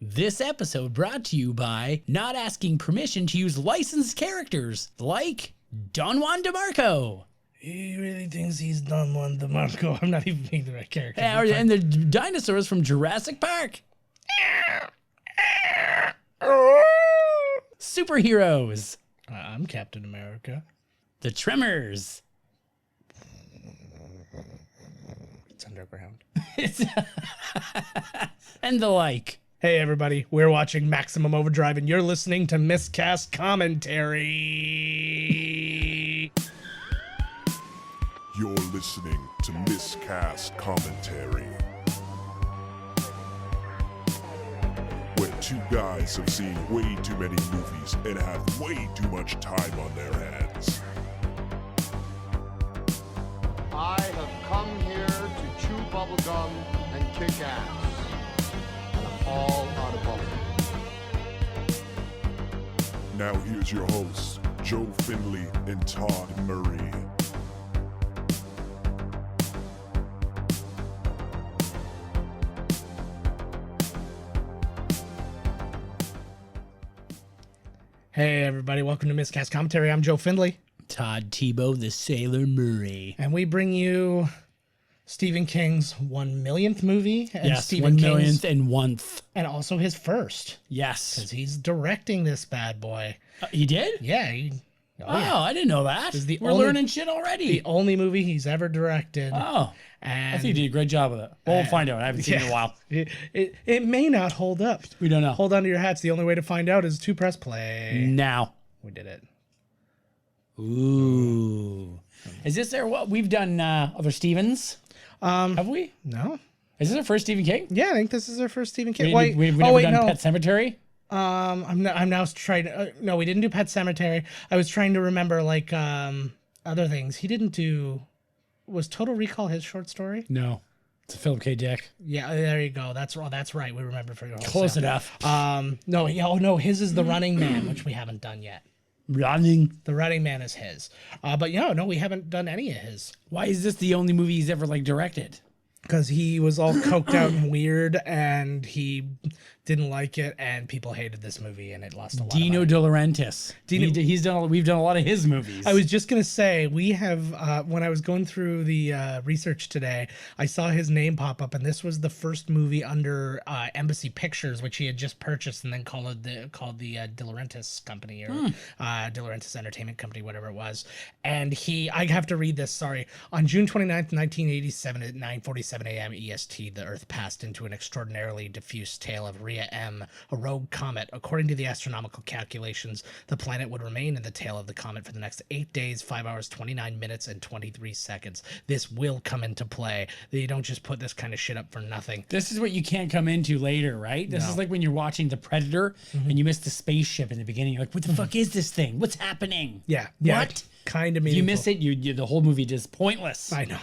This episode brought to you by not asking permission to use licensed characters like Don Juan DeMarco. He really thinks he's Don Juan DeMarco. I'm not even being the right character. And the dinosaurs from Jurassic Park. Superheroes. I'm Captain America. The Tremors. It's underground. And the like. Hey everybody, we're watching Maximum Overdrive and you're listening to Miscast Commentary. You're listening to Miscast Commentary, where two guys have seen way too many movies and have way too much time on their hands. I have come here to chew bubblegum and kick ass. And I'm all out of bubble. Now here's your hosts, Joe Findley and Todd Murray. Hey everybody, welcome to Miscast Commentary. I'm Joe Findlay. Todd Tebow, the Sailor Murray. And we bring you Stephen King's 1 millionth movie. And Yes, Stephen 1 King's, millionth and 1th. and also his first. Yes. Because he's directing this bad boy. He did? Yeah. Oh, I didn't know that. This is the We're only- learning shit already. The only movie he's ever directed. Oh, And I think you did a great job with it. Well, we'll find out. I haven't seen it in a while. It may not hold up. We don't know. Hold on to your hats. The only way to find out is to press play. Now. We did it. Ooh. Is this their what? We've done other Stevens? Have we? No. Is this our first Stephen King? Yeah, I think this is our first Stephen King. We've never done Pet Sematary? I'm now trying to. No, we didn't do Pet Sematary. I was trying to remember like other things. He didn't do. Was Total Recall his short story? No. It's a Philip K. Dick. Yeah, there you go. That's right. We remember for your Close enough. No, his is The Running Man, which we haven't done yet. Running. The Running Man is his. But no, we haven't done any of his. Why is this the only movie he's ever directed? Because he was all coked out and weird, and he didn't like it, and people hated this movie, and it lost a lot. Dino of De Laurentiis. We've done a lot of his movies. I was just gonna say we have. When I was going through the research today, I saw his name pop up, and this was the first movie under Embassy Pictures, which he had just purchased, and then called the De Laurentiis Company or De Laurentiis Entertainment Company, whatever it was. And I have to read this. Sorry. On June 29th, 1987, at 9:47 a.m. EST, the Earth passed into an extraordinarily diffuse tail of Rhea M, a rogue comet. According to the astronomical calculations, the planet would remain in the tail of the comet for the next 8 days, 5 hours, 29 minutes, and 23 seconds. This will come into play. You don't just put this kind of shit up for nothing. This is what you can't come into later, right? This is like when you're watching The Predator and you miss the spaceship in the beginning. You're like, what the fuck is this thing? What's happening? Yeah. What? Kind of If meaningful. you miss it, the whole movie just pointless. I know.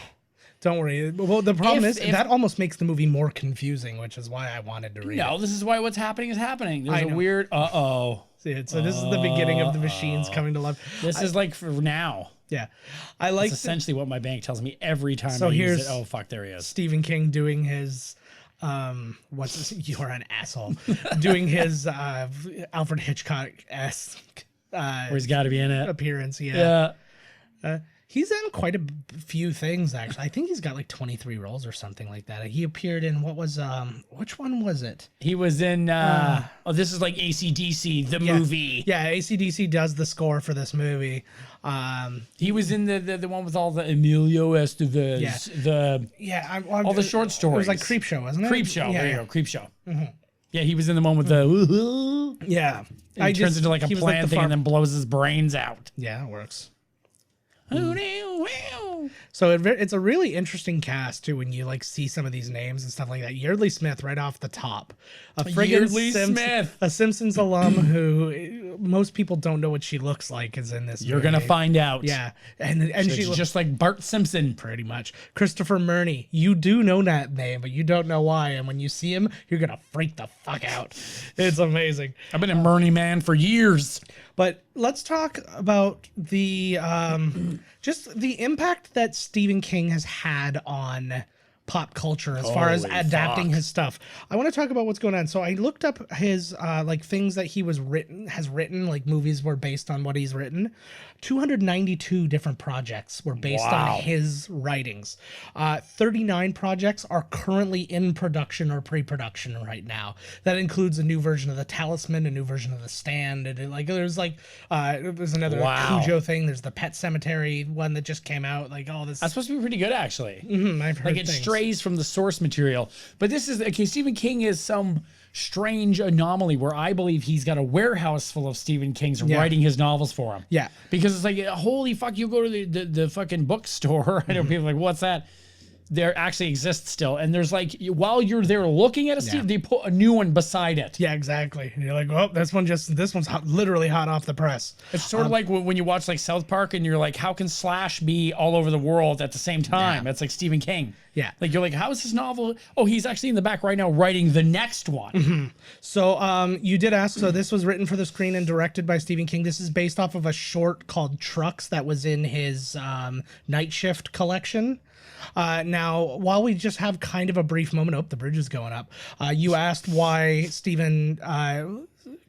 Don't worry. Well, the problem If- is that almost makes the movie more confusing, which is why I wanted to read it. No, this is why what's happening is happening. There's I a know. weird So this is the beginning of the machines coming to life. This is like for now. Yeah. I like It's essentially what my bank tells me every time So I use here's- it. Oh, fuck, there he is. Stephen King doing his you're an asshole. Doing his Alfred Hitchcock-esque Where he's got to be in it. appearance. Yeah. He's in quite a few things, actually. I think he's got like 23 roles or something like that. He appeared in which one was it? He was in, this is like AC/DC, the movie. Yeah, AC/DC does the score for this movie. He was in the one with all the Emilio Estevez, all the short stories. It was like Creepshow, wasn't it? Creepshow. Yeah, There you yeah. go, Creepshow. Yeah, he was in the one with the. Yeah. He turns into like a he was plant the thing and then blows his brains out. Yeah, it works. Mm. So it's a really interesting cast too when you like see some of these names and stuff like that. Yeardley Smith right off the top, Yeardley Smith, a Simpsons alum who most people don't know what she looks like, is in this. You're movie. gonna find out. Yeah, and She's just like Bart Simpson, pretty much. Christopher Murney, you do know that name, but you don't know why. And when you see him, you're gonna freak the fuck out. It's amazing. I've been a Murney man for years. But let's talk about the just the impact that Stephen King has had on pop culture as far as Holy adapting fuck. his stuff. I want to talk about what's going on. So I looked up his like things that he has written, like movies were based on what he's written. 292 different projects were based on his writings. 39 projects are currently in production or pre-production right now. That includes a new version of The Talisman, a new version of The Stand, and there's another Cujo thing. There's the Pet Cemetery one that just came out. Like all this. That's supposed to be pretty good, actually. I've heard Like it things. strays from the source material. But this is okay. Stephen King is some strange anomaly where I believe he's got a warehouse full of Stephen King's writing his novels for him. Yeah. Because it's like, holy fuck, you go to the fucking bookstore. I know people are like, what's that? There actually exists still. And there's like, while you're there looking at a Steve, they put a new one beside it. Yeah, exactly. And you're like, well, this one's literally hot off the press. It's sort of like when you watch like South Park and you're like, how can Slash be all over the world at the same time? It's like Stephen King. Yeah. Like you're like, how is this novel? Oh, he's actually in the back right now writing the next one. So you did ask, so this was written for the screen and directed by Stephen King. This is based off of a short called Trucks that was in his Night Shift collection. Now, while we just have kind of a brief moment, oh, the bridge is going up. You asked why Stephen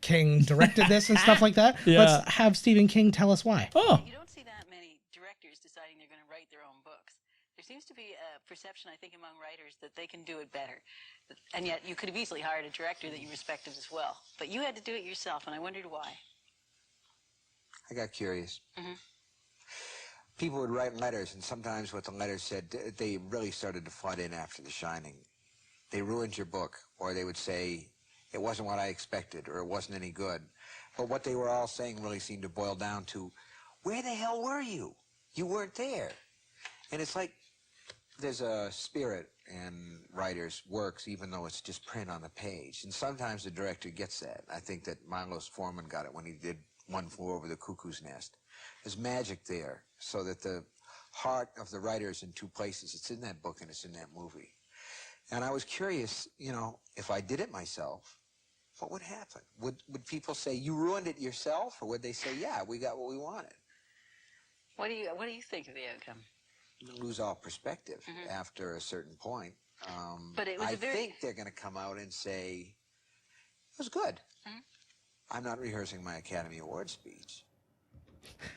King directed this and stuff like that. Yeah. Let's have Stephen King tell us why. Oh, You don't see that many directors deciding they're going to write their own books. There seems to be a perception, I think, among writers that they can do it better. And yet you could have easily hired a director that you respected as well. But you had to do it yourself, and I wondered why. I got curious. People would write letters, and sometimes what the letters said, they really started to flood in after The Shining. They ruined your book, or they would say, it wasn't what I expected, or it wasn't any good. But what they were all saying really seemed to boil down to, where the hell were you? You weren't there. And it's like, there's a spirit in writers' works, even though it's just print on the page. And sometimes the director gets that. I think that Milos Forman got it when he did One Flew Over the Cuckoo's Nest. There's magic there, so that the heart of the writer is in two places. It's in that book and it's in that movie. And I was curious, if I did it myself, what would happen? Would people say, you ruined it yourself? Or would they say, yeah, we got what we wanted? What do you think of the outcome? You lose all perspective after a certain point. But it was I think they're going to come out and say, it was good. I'm not rehearsing my Academy Award speech.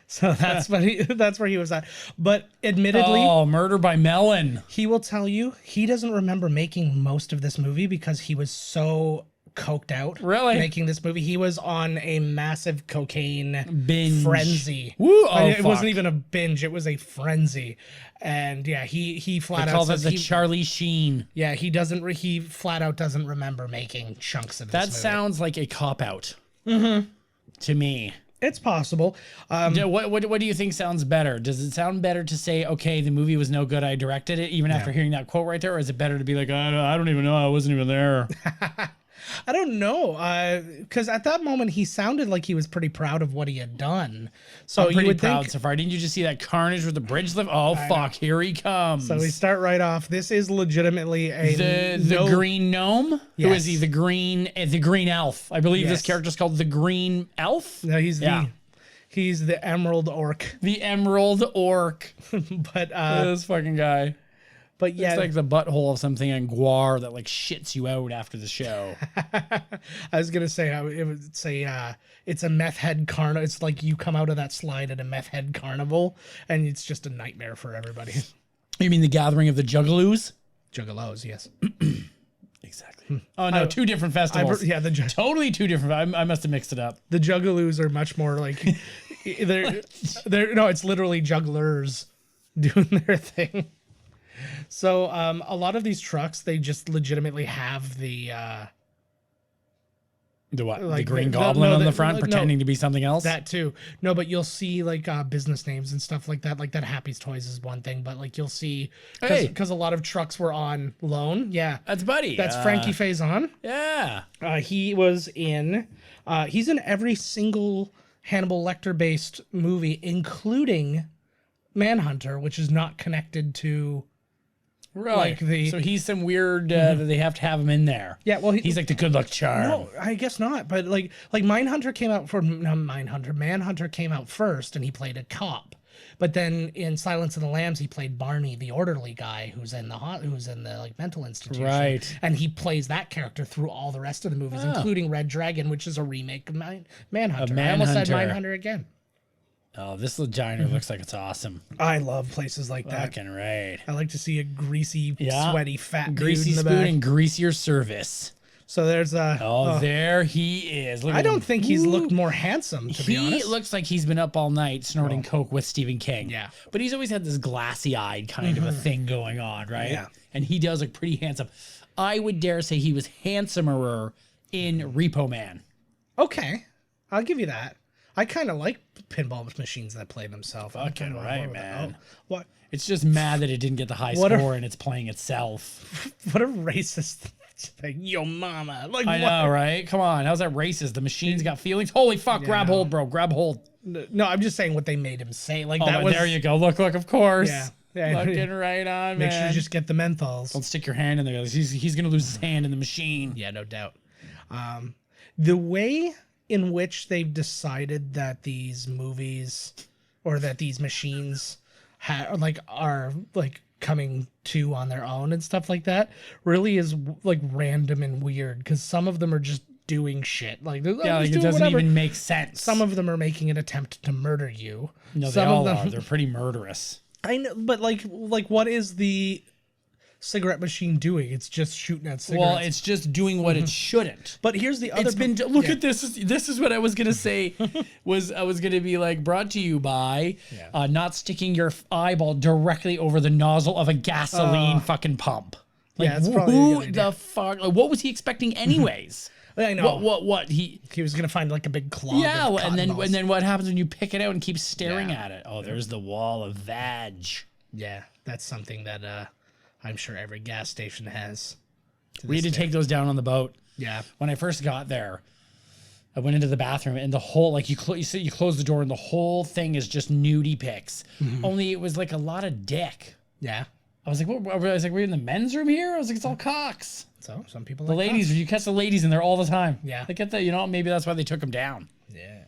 So that's where he was at. But admittedly, Murder by Melon. he will tell you he doesn't remember making most of this movie because he was so coked out. Really? Making this movie. He was on a massive cocaine Binge. frenzy. Woo, It fuck. wasn't even a binge, it was a frenzy. And yeah, he flat They out call that says the Charlie Sheen. yeah, he flat out doesn't remember making chunks of this That movie. sounds like a cop-out to me. It's possible. What do you think sounds better? Does it sound better to say, okay, the movie was no good, I directed it, even after hearing that quote right there? Or is it better to be like, I don't even know, I wasn't even there? I don't know, because at that moment he sounded like he was pretty proud of what he had done. So I'm you pretty would proud think. so far. Didn't you just see that carnage with the bridge lift? Oh, fuck, here he comes. So we start right off. This is legitimately the green gnome? Who Yes. is he? The green elf. I believe this Yes. character's called the green elf. No, he's Yeah. he's the emerald orc. The emerald orc. But This fucking guy. yeah, It's like the butthole of something in Guar that like shits you out after the show. I was gonna say it would say it's a meth head carnival. It's like you come out of that slide at a meth head carnival, and it's just a nightmare for everybody. You mean the gathering of the Juggalos? Juggalos, yes. Exactly. Oh no, two different festivals. Yeah, Totally two different. I must have mixed it up. the Juggalos are much more like they're no, it's literally jugglers doing their thing. So a lot of these trucks, they just legitimately have the what? like the Green the- Goblin no, on the- the front, no, pretending to be something else. that too. No, but you'll see like business names and stuff like that. Like that Happy's Toys is one thing, but like you'll see because a lot of trucks were on loan. Yeah, That's Buddy. that's Frankie Faison. Yeah. He was in. He's in every single Hannibal Lecter based movie, including Manhunter, which is not connected to. Really? Like so he's some weird that they have to have him in there. Yeah, well, he's like the good luck charm. No, I guess not. But like Manhunter came out Manhunter came out first, and he played a cop. But then in Silence of the Lambs, he played Barney, the orderly guy who's in the like mental institution. Right. And he plays that character through all the rest of the movies, including Red Dragon, which is a remake of Manhunter. I almost said Mindhunter again. Oh, this vagina looks like it's awesome. I love places like that. Fucking right. I like to see a greasy, sweaty, fat greasy dude in the spoon back. and greasier service. So there's there he is. Look I at don't him. think he's looked more handsome, to be honest. He looks like he's been up all night snorting coke with Stephen King. Yeah. But he's always had this glassy-eyed kind of a thing going on, right? Yeah. And he does look pretty handsome. I would dare say he was handsomer in Repo Man. Okay. I'll give you that. I kind of like pinball machines that play themselves. Fucking right, man. What? It's just mad that it didn't get the high score and it's playing itself. What a racist thing. Yo, mama. Like, I know, right? Come on. How's that racist? The machine's got feelings? Holy fuck. Grab hold, bro. Grab hold. No, I'm just saying what they made him say. Like, that Oh, was. there you go. Look, of course. Yeah. Fucking right on, man. Make sure you just get the menthols. Don't stick your hand in there. He's going to lose his hand in the machine. Yeah, no doubt. The way in which they've decided that these movies or that these machines are coming to on their own and stuff like that really is like random and weird, because some of them are just doing shit like it doesn't even make sense. Some of them are making an attempt to murder you. No, some they all of them are. They're pretty murderous. I know, but like what is the cigarette machine doing? It's just shooting at cigarettes. Well, it's just doing what it shouldn't. But here's the other. It's been look at this. This is what I was gonna say. I was gonna be like brought to you by not sticking your eyeball directly over the nozzle of a gasoline fucking pump. Like, it's probably a who good idea. the fuck? Like, what was he expecting anyways? I know. What he was gonna find like a big clog. yeah, of and cotton then balls. and then what happens when you pick it out and keep staring at it? Oh, there's the wall of vag. Yeah, that's something that I'm sure every gas station has. We had to take those down on the boat. Yeah. When I first got there, I went into the bathroom and the whole you close the door and the whole thing is just nudie pics. Only it was like a lot of dick. Yeah. I was like, what? I was like, we're in the men's room here. I was like, it's all cocks. So some people The like ladies, cocks. you catch the ladies in there all the time. Yeah. They get that, maybe that's why they took them down. Yeah.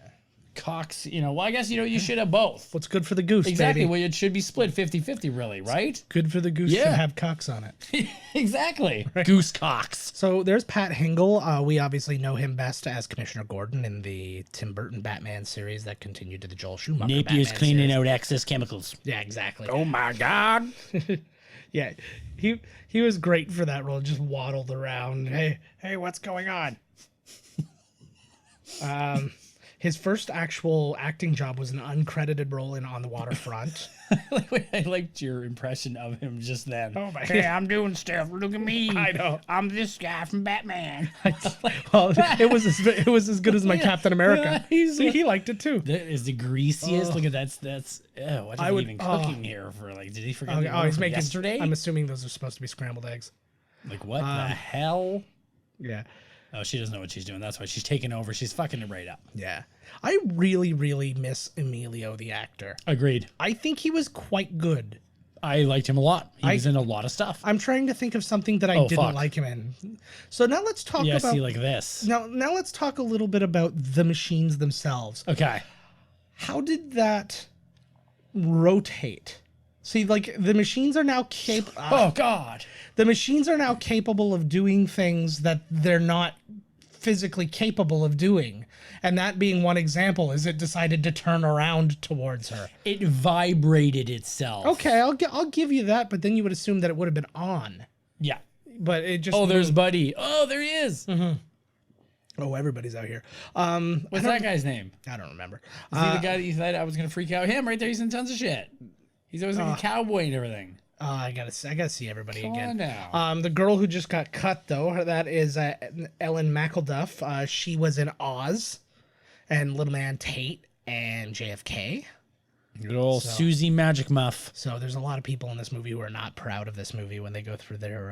Cocks, well, I guess, you should have both. What's good for the goose, Exactly. baby? Well, it should be split 50-50, really, right? Good for the goose Yeah. to have cocks on it. Exactly. Goose cocks. So there's Pat Hingle. We obviously know him best as Commissioner Gordon in the Tim Burton Batman series that continued to the Joel Schumacher Napier's Batman cleaning series. out excess chemicals. Yeah, exactly. Oh my God. Yeah, he was great for that role. Just waddled around. Hey, what's going on? His first actual acting job was an uncredited role in On the Waterfront. I liked your impression of him just then. Oh my Hey, God. I'm doing stuff. Look at me. I know. I'm this guy from Batman. Well, it was as good as my Captain America. he's See, he liked it too. That is the greasiest. Look at that's. What is he even cooking here for? Like, did he forget? Oh, the order he's from making. yesterday. I'm assuming those are supposed to be scrambled eggs. Like what the hell? Yeah. Oh, she doesn't know what she's doing. That's why she's taking over. She's fucking it right up. Yeah. I really, really miss Emilio, the actor. Agreed. I think he was quite good. I liked him a lot. He was in a lot of stuff. I'm trying to think of something that I didn't fuck. like him in. So now let's talk Yeah, about see, like this. now let's talk a little bit about the machines themselves. Okay. How did that rotate? See, like the machines are now capable. Oh God. The machines are now capable of doing things that they're not physically capable of doing. And that being one example is it decided to turn around towards her. It vibrated itself. Okay, I'll give you that, but then you would assume that it would have been on. Yeah. But it just Oh, there's Buddy. Oh, there he is. Oh, everybody's out here. What's that guy's name? I don't remember. Is he the guy that you thought I was gonna freak out? Him right there. He's in tons of shit. He's always like a cowboy and everything. I gotta see everybody Come again. on now. The girl who just got cut though, that is Ellen McElduff. She was in Oz, and Little Man Tate and JFK. Good old Susie Magic Muff. So there's a lot of people in this movie who are not proud of this movie when they go through their.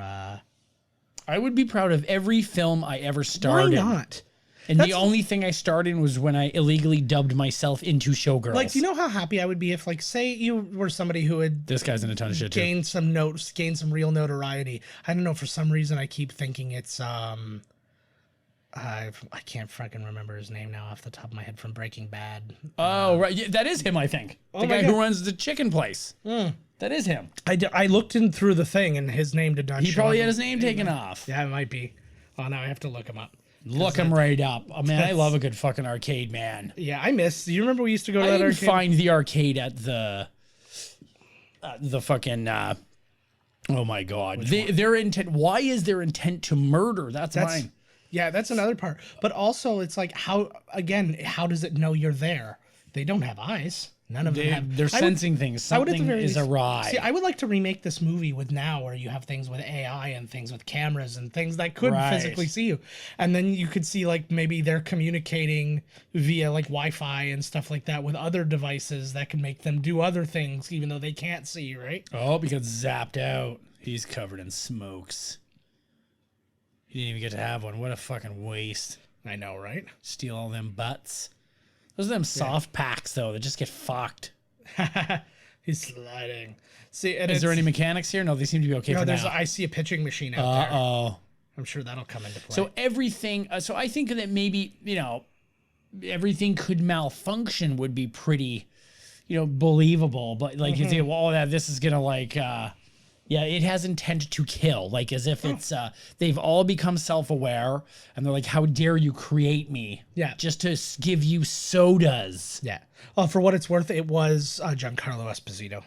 I would be proud of every film I ever starred Why in. not? And the only thing I starred in was when I illegally dubbed myself into Showgirls. Like, do you know how happy I would be if, like, say you were somebody who had This guy's in a ton of shit too. gained some real notoriety. I don't know, for some reason I keep thinking it's I can't fucking remember his name now off the top of my head from Breaking Bad. Oh, right. Yeah, that is him, I think. The guy who runs the chicken place. That is him. I looked in through the thing and his name did not show He probably up. had his name taken off. Yeah, it might be. Oh, now I have to look him up. Look him right up. Oh, man, I love a good fucking arcade, man. Yeah, I miss. Do you remember we used to go to I that didn't arcade? find the arcade at the fucking... oh, my God. Their intent... Why is their intent to murder? That's mine. Yeah, that's another part. But also, it's like, how does it know you're there? They don't have eyes. None of them have. They're sensing things. Something is awry. See, I would like to remake this movie with now where you have things with AI and things with cameras and things that could physically see you. And then you could see like maybe they're communicating via like Wi-Fi and stuff like that with other devices that can make them do other things even though they can't see you, right? Oh, because zapped out. He's covered in smokes. He didn't even get to have one. What a fucking waste. I know, right? Steal all them butts. Those are them soft packs, though, that just get fucked. He's sliding. See, and Is there any mechanics here? No, they seem to be okay for now. I see a pitching machine out there. Uh-oh. I'm sure that'll come into play. So everything... so I think that maybe, everything could malfunction would be pretty, believable. But, like, you say, well, this is going to, like... yeah, it has intent to kill, like as if it's, they've all become self-aware and they're like, how dare you create me? Yeah. Just to give you sodas. Yeah. Well, for what it's worth, it was Giancarlo Esposito.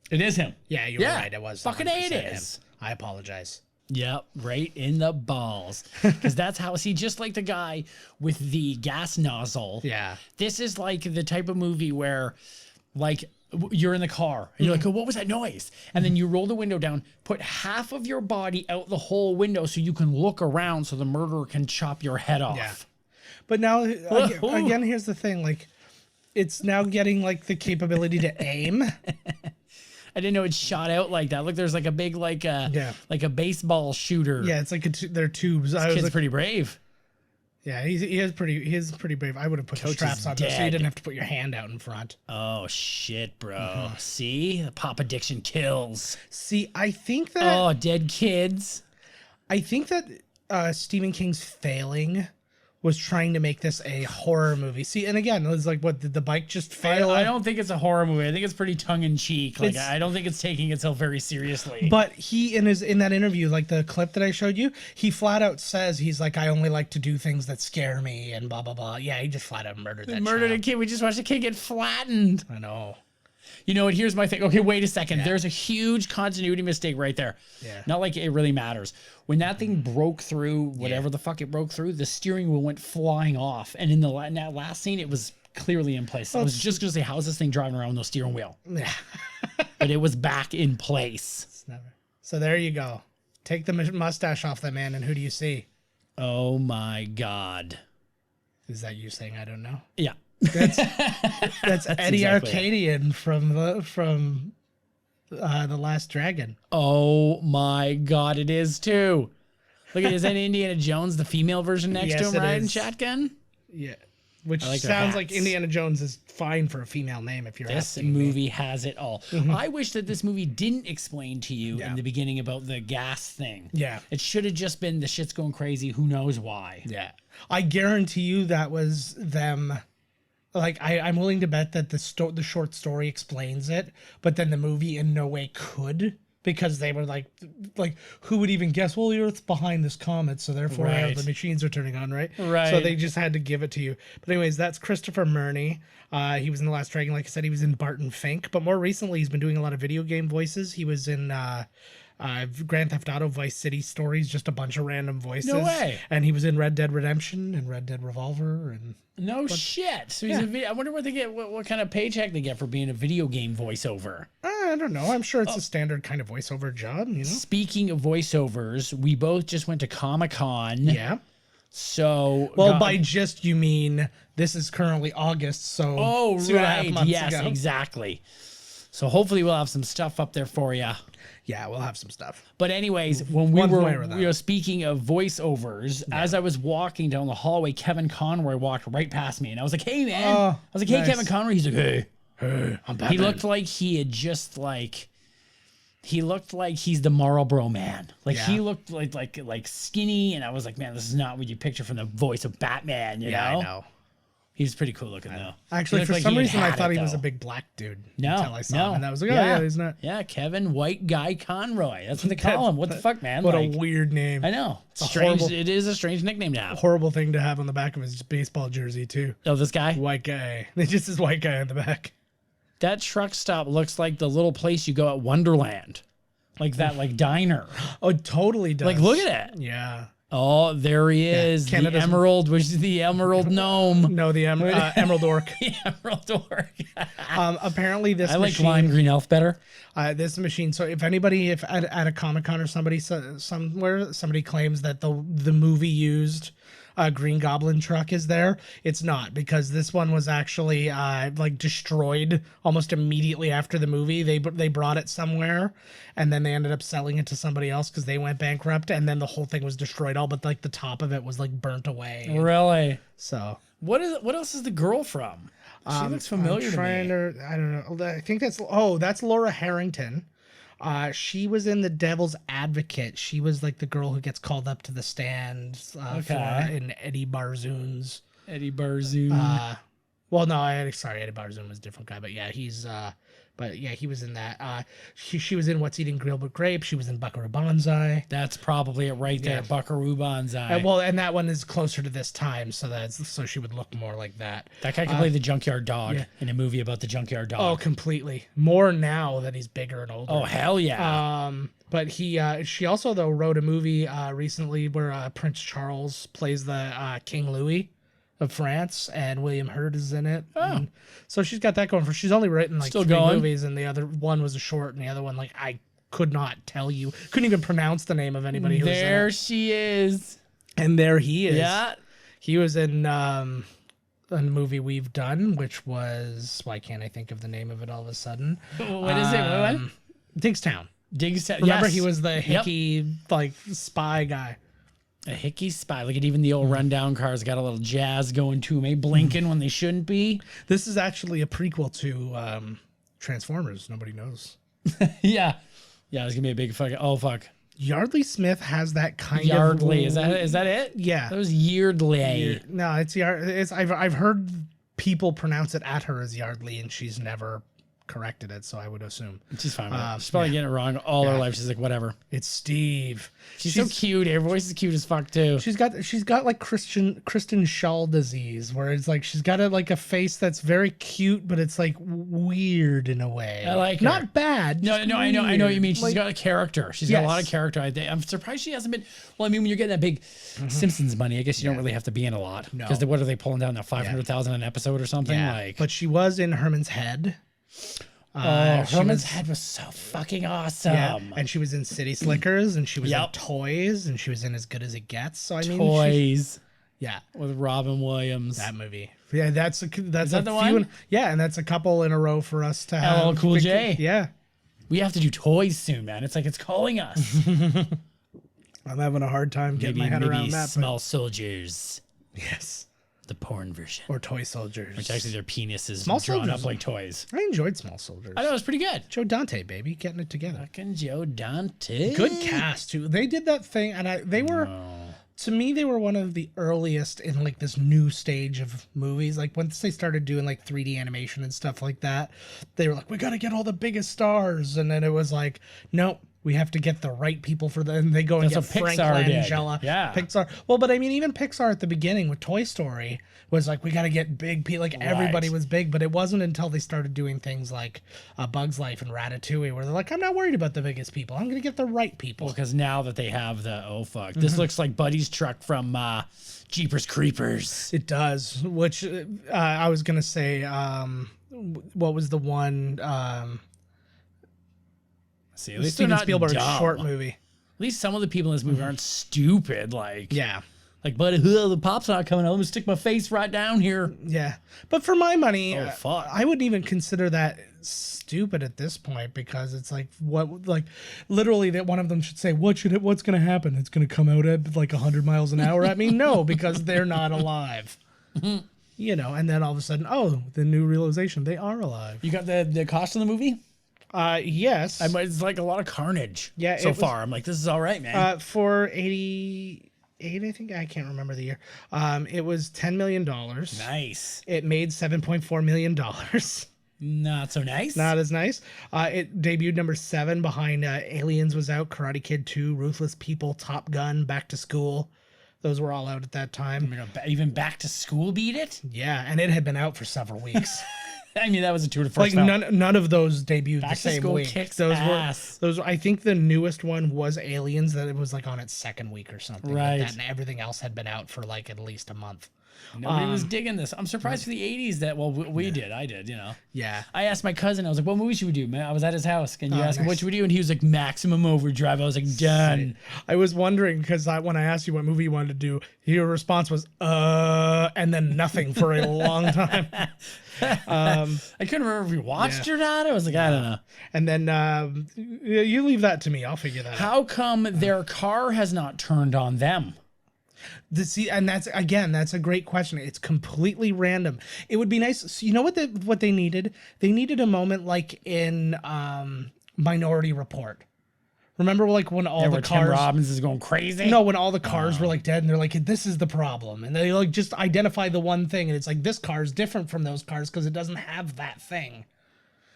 It is him. Yeah, you're right. It was. Fucking A, it is. Him. I apologize. Yep, right in the balls. Because that's how, see, just like the guy with the gas nozzle. Yeah. This is like the type of movie where, like, you're in the car and you're like, oh, what was that noise? And then you roll the window down, put half of your body out the whole window so you can look around so the murderer can chop your head off. Yeah. But now, again, here's the thing. Like, it's now getting, like, the capability to aim. I didn't know it shot out like that. Look, there's like a big, like a baseball shooter. Yeah, it's like they're tubes. This kid's pretty brave. Yeah, he is pretty brave. I would have put the straps on there so you didn't have to put your hand out in front. Oh shit, bro. See? The pop addiction kills. See, I think that Oh, dead kids. I think that Stephen King's failing was trying to make this a horror movie. See, and again, it was like, what, did the bike just fail? I don't think it's a horror movie. I think it's pretty tongue-in-cheek. Like, I don't think it's taking itself very seriously. But he, in that interview, like the clip that I showed you, he flat out says, he's like, I only like to do things that scare me and blah, blah, blah. Yeah, he just flat out murdered that Murdered child. a kid. We just watched a kid get flattened. I know. You know what? Here's my thing. Okay, wait a second. Yeah. There's a huge continuity mistake right there. Yeah. Not like it really matters. When that thing broke through, whatever the fuck it broke through, the steering wheel went flying off. And in that last scene, it was clearly in place. I was just going to say, how's this thing driving around with no steering wheel? Yeah. But it was back in place. So there you go. Take the mustache off that man, and who do you see? Oh my God. Is that you saying I don't know? Yeah. That's Eddie exactly Arcadian from the Last Dragon. Oh my God, it is too. Look at, is that Indiana Jones, the female version next to him riding shotgun? Yeah, which sounds like Indiana Jones is fine for a female name if you're asking me. This movie has it all. I wish that this movie didn't explain to you in the beginning about the gas thing. Yeah, it should have just been the shit's going crazy. Who knows why? Yeah, I guarantee you that was them. Like, I'm willing to bet that the short story explains it, but then the movie in no way could, because they were like who would even guess? Well, the Earth's behind this comet, so therefore the machines are turning on, right? Right. So they just had to give it to you. But anyways, that's Christopher Murney. He was in The Last Dragon, like I said. He was in Barton Fink, but more recently he's been doing a lot of video game voices. He was in Grand Theft Auto, Vice City Stories, just a bunch of random voices. No way. And he was in Red Dead Redemption and Red Dead Revolver and. No shit. So he's I wonder what they get. What kind of paycheck they get for being a video game voiceover. I don't know. I'm sure it's a standard kind of voiceover job. You know. Speaking of voiceovers, we both just went to Comic-Con. Yeah. So by just you mean this is currently August. So right. Yes, exactly. So hopefully we'll have some stuff up there for you. Yeah, we'll have some stuff. But anyways, when we were speaking of voiceovers, as I was walking down the hallway, Kevin Conroy walked right past me, and I was like, "Hey, man!" I was like, "Hey, nice. Kevin Conroy." He's like, "Hey, I'm Batman." He looked like he had just he looked like he's the Marlboro Man. Like Yeah. he looked like skinny, and I was like, man, this is not what you picture from the voice of Batman. You know? I know. He's pretty cool looking though. Actually, He for looked like some he reason, I had thought it, he was though. a big black dude No, until I saw no. him, and I was like, oh yeah, he's not. Yeah, Kevin White Guy Conroy. That's what they call him. What the fuck, man? What Like, a weird name. I know. It's A strange. horrible- It is a strange nickname now. Horrible thing to have on the back of his baseball jersey too. Oh, this guy? White guy. It just says white guy on the back. That truck stop looks like the little place you go at Wonderland. Like that, like diner. Oh, it totally does. Like, look at it. Yeah. Oh, there he is. The Canada's- emerald, which is the emerald gnome. No, the emerald orc. The emerald orc. Apparently, this I like machine, lime green elf better. This machine. So, if anybody, if at a Comic-Con or somewhere somebody claims that the movie used Green Goblin truck is there, it's not, because this one was actually like destroyed almost immediately after the movie. They brought it somewhere, and then they ended up selling it to somebody else because they went bankrupt, and then the whole thing was destroyed. All but like the top of it was like burnt away. Really? So. What else is the girl from? She looks familiar I'm trying to me. I don't know. I think that's Laura Harrington. She was in The Devil's Advocate. She was like the girl who gets called up to the stand in Eddie Barzoon's. Eddie Barzoon. Well, no, sorry, Eddie Barzoon was a different guy, but yeah, he was in that. She was in What's Eating Gilbert Grape. She was in Buckaroo Banzai. That's probably it right there. Yeah. Buckaroo Banzai. And that one is closer to this time, so she would look more like that. That guy can play the junkyard dog in a movie about the junkyard dog. Oh, completely. More now that he's bigger and older. Oh, hell yeah. But she also though wrote a movie recently where Prince Charles plays the King Louis of France, and William Hurt is in it. Oh. So she's got that going for. She's only written like Still 3 going. movies, and the other one was a short, and the other one like I could not tell you, couldn't even pronounce the name of anybody who was in There it. she is. And there he is. Yeah. He was in a movie we've done, which was, why can't I think of the name of it all of a sudden? What is it? What? Digstown. Digstown. Remember, Yes. he was the Yep. hickey like spy guy. A hickey spy. Look at even the old rundown cars got a little jazz going to them, blinking when they shouldn't be. This is actually a prequel to Transformers. Nobody knows. Yeah. Yeah, it's gonna be a big fucking. Oh fuck. Yardley Smith has that kind Yardley. of. Is that it? Yeah. That was Yeardley. No, it's Yard. I've heard people pronounce it at her as Yardley, and she's never corrected it, so I would assume She's fine with it. She's probably getting it wrong all her life. She's like, whatever. it's Steve. She's so cute. Her voice is cute as fuck too. She's got like Kristen Shaw disease, where it's like she's got a face that's very cute, but it's like weird in a way. I like her. Not bad. No, just no, I know what you weird. mean. She's Like, got a character. She's got a lot of Yes. character. I'm surprised she hasn't been. Well, I mean, when you're getting that big Simpsons money, I guess you don't really have to be in a lot. No. Because what are they pulling down now? 500,000 an episode or something? yeah. Like, But she was in Herman's Head. She Herman's was- Head was so fucking awesome. Yeah, and she was in City Slickers, and she was in Yep. Toys, and she was in As Good as It Gets. So I mean, Toys yeah, with Robin Williams. that movie. Yeah, that's that a the few. one? Yeah, and that's a couple in a row for us to have. LL Cool J. Yeah, We have to do Toys soon, man. It's like it's calling us. I'm having a hard time getting maybe my head around that. Small Soldiers, But yes, the porn version. or Toy Soldiers. Which actually their penises Small drawn Soldiers. up like toys. I enjoyed Small Soldiers. I know, it was pretty good. Joe Dante, baby, getting it together. Fucking Joe Dante. Good cast too. They did that thing, and they were. To me, they were one of the earliest in like this new stage of movies. Like once they started doing like 3D animation and stuff like that, they were like, we got to get all the biggest stars. And then it was like, nope, we have to get the right people for them. And they go and That's get what Frank Pixar did. Langella. Yeah. Pixar. Well, but I mean, even Pixar at the beginning with Toy Story was like, we got to get big people. Like everybody was big, but it wasn't until they started doing things like Bug's Life and Ratatouille where they're like, I'm not worried about the biggest people. I'm going to get the right people. Because now that they have this looks like Buddy's truck from Jeepers Creepers. It does, which I was gonna say. What was the one? See, at least Steven they're not Spielberg's dumb. short movie. At least some of the people in this movie aren't stupid. Like, Yeah, like, buddy, the pop's not coming out. Let me stick my face right down here. yeah. But for my money, Oh, fuck. I wouldn't even consider that stupid at this point because it's like literally that one of them should say what's gonna happen? It's gonna come out at like 100 miles an hour at me? No, because they're not alive. You know, and then all of a sudden, oh, the new realization, they are alive. You got the cost of the movie? Yes. It's like a lot of carnage. Yeah, so it was- far, I'm like, this is all right, man. For 88, I think, I can't remember the year. It was $10 million. Nice. It made $7.4 million. Not so nice. Not as nice. It debuted number 7 behind Aliens was out, Karate Kid 2, Ruthless People, Top Gun, Back to School. Those were all out at that time. Even Back to School beat it. Yeah, and it had been out for several weeks. I mean, that was a tour de force. Like none of those debuted Back the to same School week. kicks Those ass. were those. I think the newest one was Aliens, that it was like on its second week or something. Right. Like that, and everything else had been out for like at least a month. Nobody was digging this. I'm surprised for the 80s that, well, we did. I did, Yeah. I asked my cousin, I was like, what movie should we do? Man, I was at his house. And you asked him, nice. what should we do? And he was like, Maximum Overdrive. I was like, done. I was wondering because when I asked you what movie you wanted to do, your response was and then nothing for a long time. I couldn't remember if we watched or not. I was like, I don't know. And then you leave that to me. I'll figure that out. How come their car has not turned on them? And that's a great question. It's completely random. It would be nice. So you know what they needed? They needed a moment like in Minority Report. Remember, like when all the where cars. Tim Robbins is going crazy. No, when all the cars were like dead, and they're like, "This is the problem," and they like just identify the one thing, and it's like this car is different from those cars because it doesn't have that thing.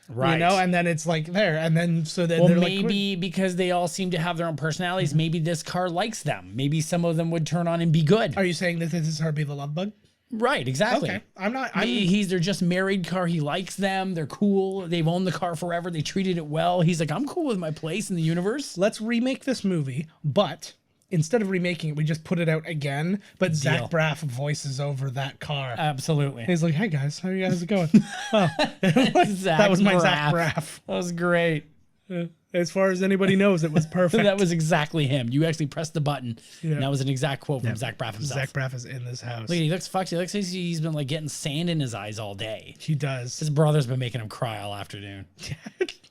Right. You know, and then it's like there, and then so then Well, they're maybe because they all seem to have their own personalities, maybe this car likes them. Maybe some of them would turn on and be good. Are you saying that this is Herbie the Love Bug? Right, exactly. Okay, They're just married car. He likes them. They're cool. They've owned the car forever. They treated it well. He's like, I'm cool with my place in the universe. Let's remake this movie, but instead of remaking it, we just put it out again. But Zach Braff voices over that car. Absolutely. He's like, "Hey guys, how you guys going?" Oh, that was my Zach Braff. That was great. As far as anybody knows, it was perfect. That was exactly him. You actually pressed the button. Yeah. And that was an exact quote from Zach Braff himself. Zach Braff is in this house. Look, he looks fucked. He looks like he's been like getting sand in his eyes all day. He does. His brother's been making him cry all afternoon.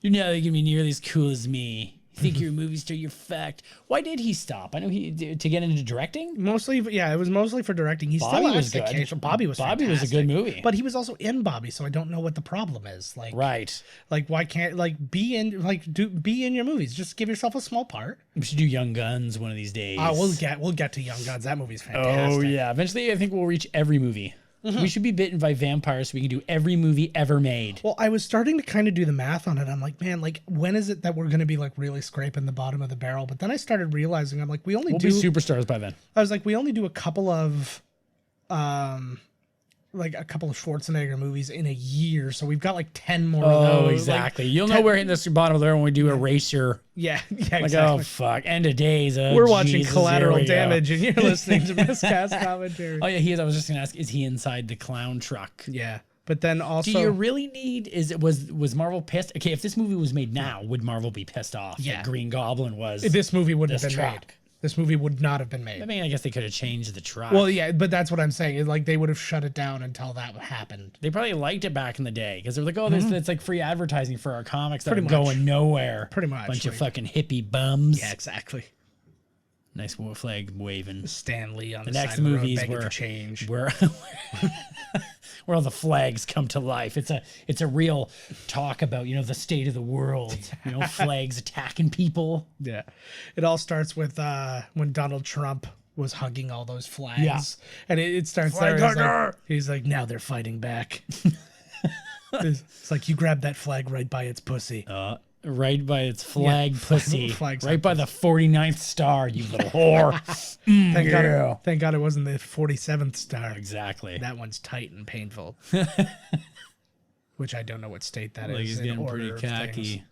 You're not gonna be nearly as cool as me. You think you're a movie star, you're fucked. Why did he stop? I know to get into directing. Mostly, yeah, it was mostly for directing. He Bobby still was acts good. occasionally. Bobby was a good movie. but he was also in Bobby, so I don't know what the problem is. Like, Right. Like, why can't be in your movies? Just give yourself a small part. We should do Young Guns one of these days. We'll get to Young Guns. That movie's fantastic. Oh yeah. Eventually, I think we'll reach every movie. We should be bitten by vampires so we can do every movie ever made. Well, I was starting to kind of do the math on it. I'm like, man, like when is it that we're going to be like really scraping the bottom of the barrel? But then I started realizing, I'm like, we'll be superstars by then. I was like, we only do a couple of Schwarzenegger movies in a year, so we've got like 10 more of those. Oh, exactly. You'll know we're hitting this bottom of the barrel when we do Eraser. Yeah, Like, exactly. oh fuck, End of Days. Oh, We're watching Jesus, Collateral here we go. Damage, and you're listening to miscast commentary. Oh yeah, he is. I was just gonna ask, is he inside the clown truck? Yeah, but then also, Do you really need? Was Marvel pissed? Okay, if this movie was made now, would Marvel be pissed off? Yeah. that Green Goblin was. this movie wouldn't have this been truck. made. This movie would not have been made. I mean, I guess they could have changed the truck. Well, yeah, but that's what I'm saying. Is like they would have shut it down until that happened. They probably liked it back in the day because they're like, oh, it's like free advertising for our comics that Pretty are much. going nowhere. Pretty much, Bunch of like- fucking hippie bums. Yeah, exactly. Nice flag waving. Stan Lee on The the next side of the road movies begging were for change. where where all the flags come to life. It's a real talk about the state of the world. Flags attacking people. Yeah, it all starts with when Donald Trump was hugging all those flags. Yeah. And it starts Flag there. hugger! He's like, now they're fighting back. It's like you grabbed that flag right by its pussy. Right by its flag pussy. Flag's Right by the 49th star, you little whore. Thank God it wasn't the 47th star. Exactly. That one's tight and painful. Which I don't know what state that is. Like he's in getting order pretty of cocky. things.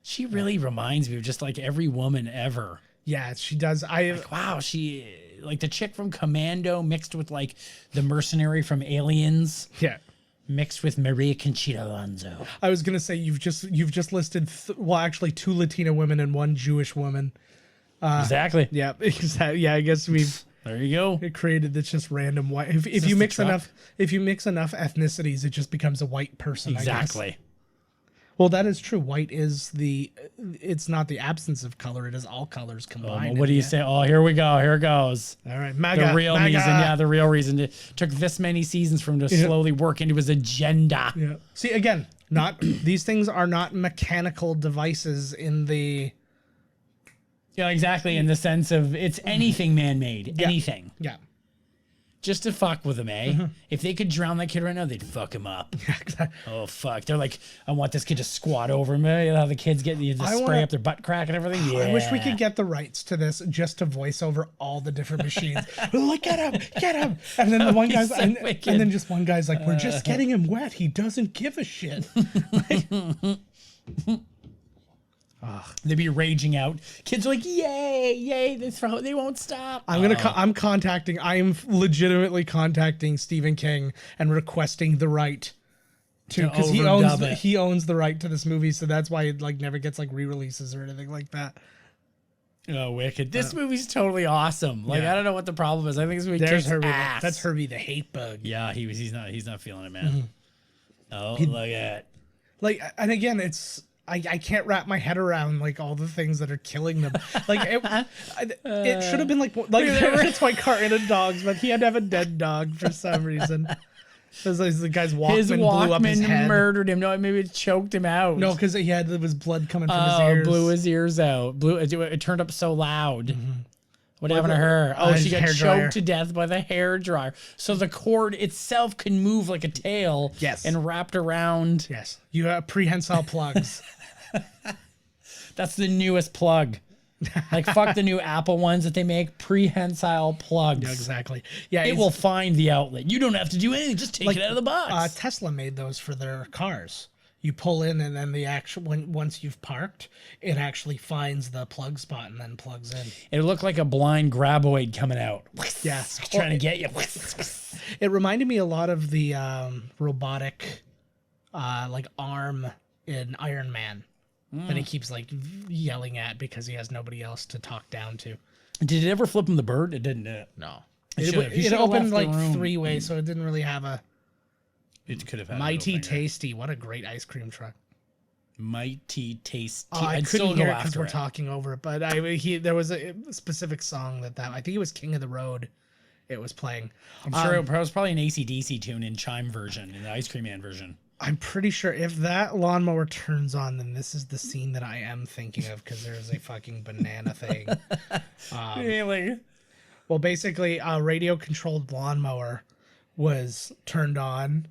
She really reminds me of just like every woman ever. Yeah, she does. Wow, she like the chick from Commando mixed with like the mercenary from Aliens. Yeah. Mixed with Maria Conchita Alonso. I was gonna say you've just listed actually 2 Latina women and 1 Jewish woman. Exactly. Yeah, exactly. Yeah, I guess we've There you go. created that's just random white. If just you the mix truck. enough ethnicities, it just becomes a white person. I guess. Exactly. Well, that is true. White is it's not the absence of color; it is all colors Well, combined. what do you say? Oh, here we go. Here it goes. All right, MAGA. The real MAGA. reason. Yeah, the real reason. It took this many seasons for him to slowly work into his agenda. Yeah. See, again, Not these things are not mechanical devices in the. Yeah, exactly. In the sense of it's anything man-made, anything. Yeah. Just to fuck with him, eh? If they could drown that kid right now, they'd fuck him up. Oh, fuck. They're like, I want this kid to squat over him. You know how the kids get the spray up their butt crack and everything? Yeah. I wish we could get the rights to this just to voice over all the different machines. We're like, get him. And then the one guy's, and then just one guy's like, we're just getting him wet. He doesn't give a shit. They'd be raging out. Kids are like, yay, they won't stop. I am legitimately contacting Stephen King and requesting the right to, because he owns the right to this movie, so that's why it like never gets like re-releases or anything like that. Oh, wicked! This movie's totally awesome. Like I don't know what the problem is. I think this movie kicks ass. That's Herbie the hate bug. Yeah, he's not feeling it, man. Oh, look at like, and again, it's. I can't wrap my head around like all the things that are killing them. Like it should have been like it's my car and a dog's, but he had to have a dead dog for some reason. Because the guy's Walkman blew up his head. Murdered him. No, maybe it choked him out. No, because there was blood coming from his ears. Blew his ears out. It turned up so loud. What happened to her? Oh, she got choked to death by the hair dryer. So the cord itself can move like a tail. Yes. And wrapped around. Yes. You have prehensile plugs. That's the newest plug. Like, fuck the new Apple ones that they make. Prehensile plugs. Yeah, exactly. Yeah, it will find the outlet. You don't have to do anything. Just take it out of the box. Tesla made those for their cars. You pull in, and then once you've parked, it actually finds the plug spot and then plugs in. It looked like a blind graboid coming out. Yeah, trying to get you. It reminded me a lot of the robotic, like arm in Iron Man. That he keeps like yelling at because he has nobody else to talk down to. Did it ever flip him the bird? It didn't. No. It opened like 3 ways, so it didn't really have a. It could have had Mighty Tasty. What a great ice cream truck. Mighty Tasty. I couldn't hear it because we're talking over it, but there was a specific song that I think it was King of the Road. It was playing. I'm sure it was probably an AC/DC tune in Chime version, in the Ice Cream Man version. I'm pretty sure if that lawnmower turns on, then this is the scene that I am thinking of because there's a fucking banana thing. Really? Well, basically, a radio-controlled lawnmower was turned on,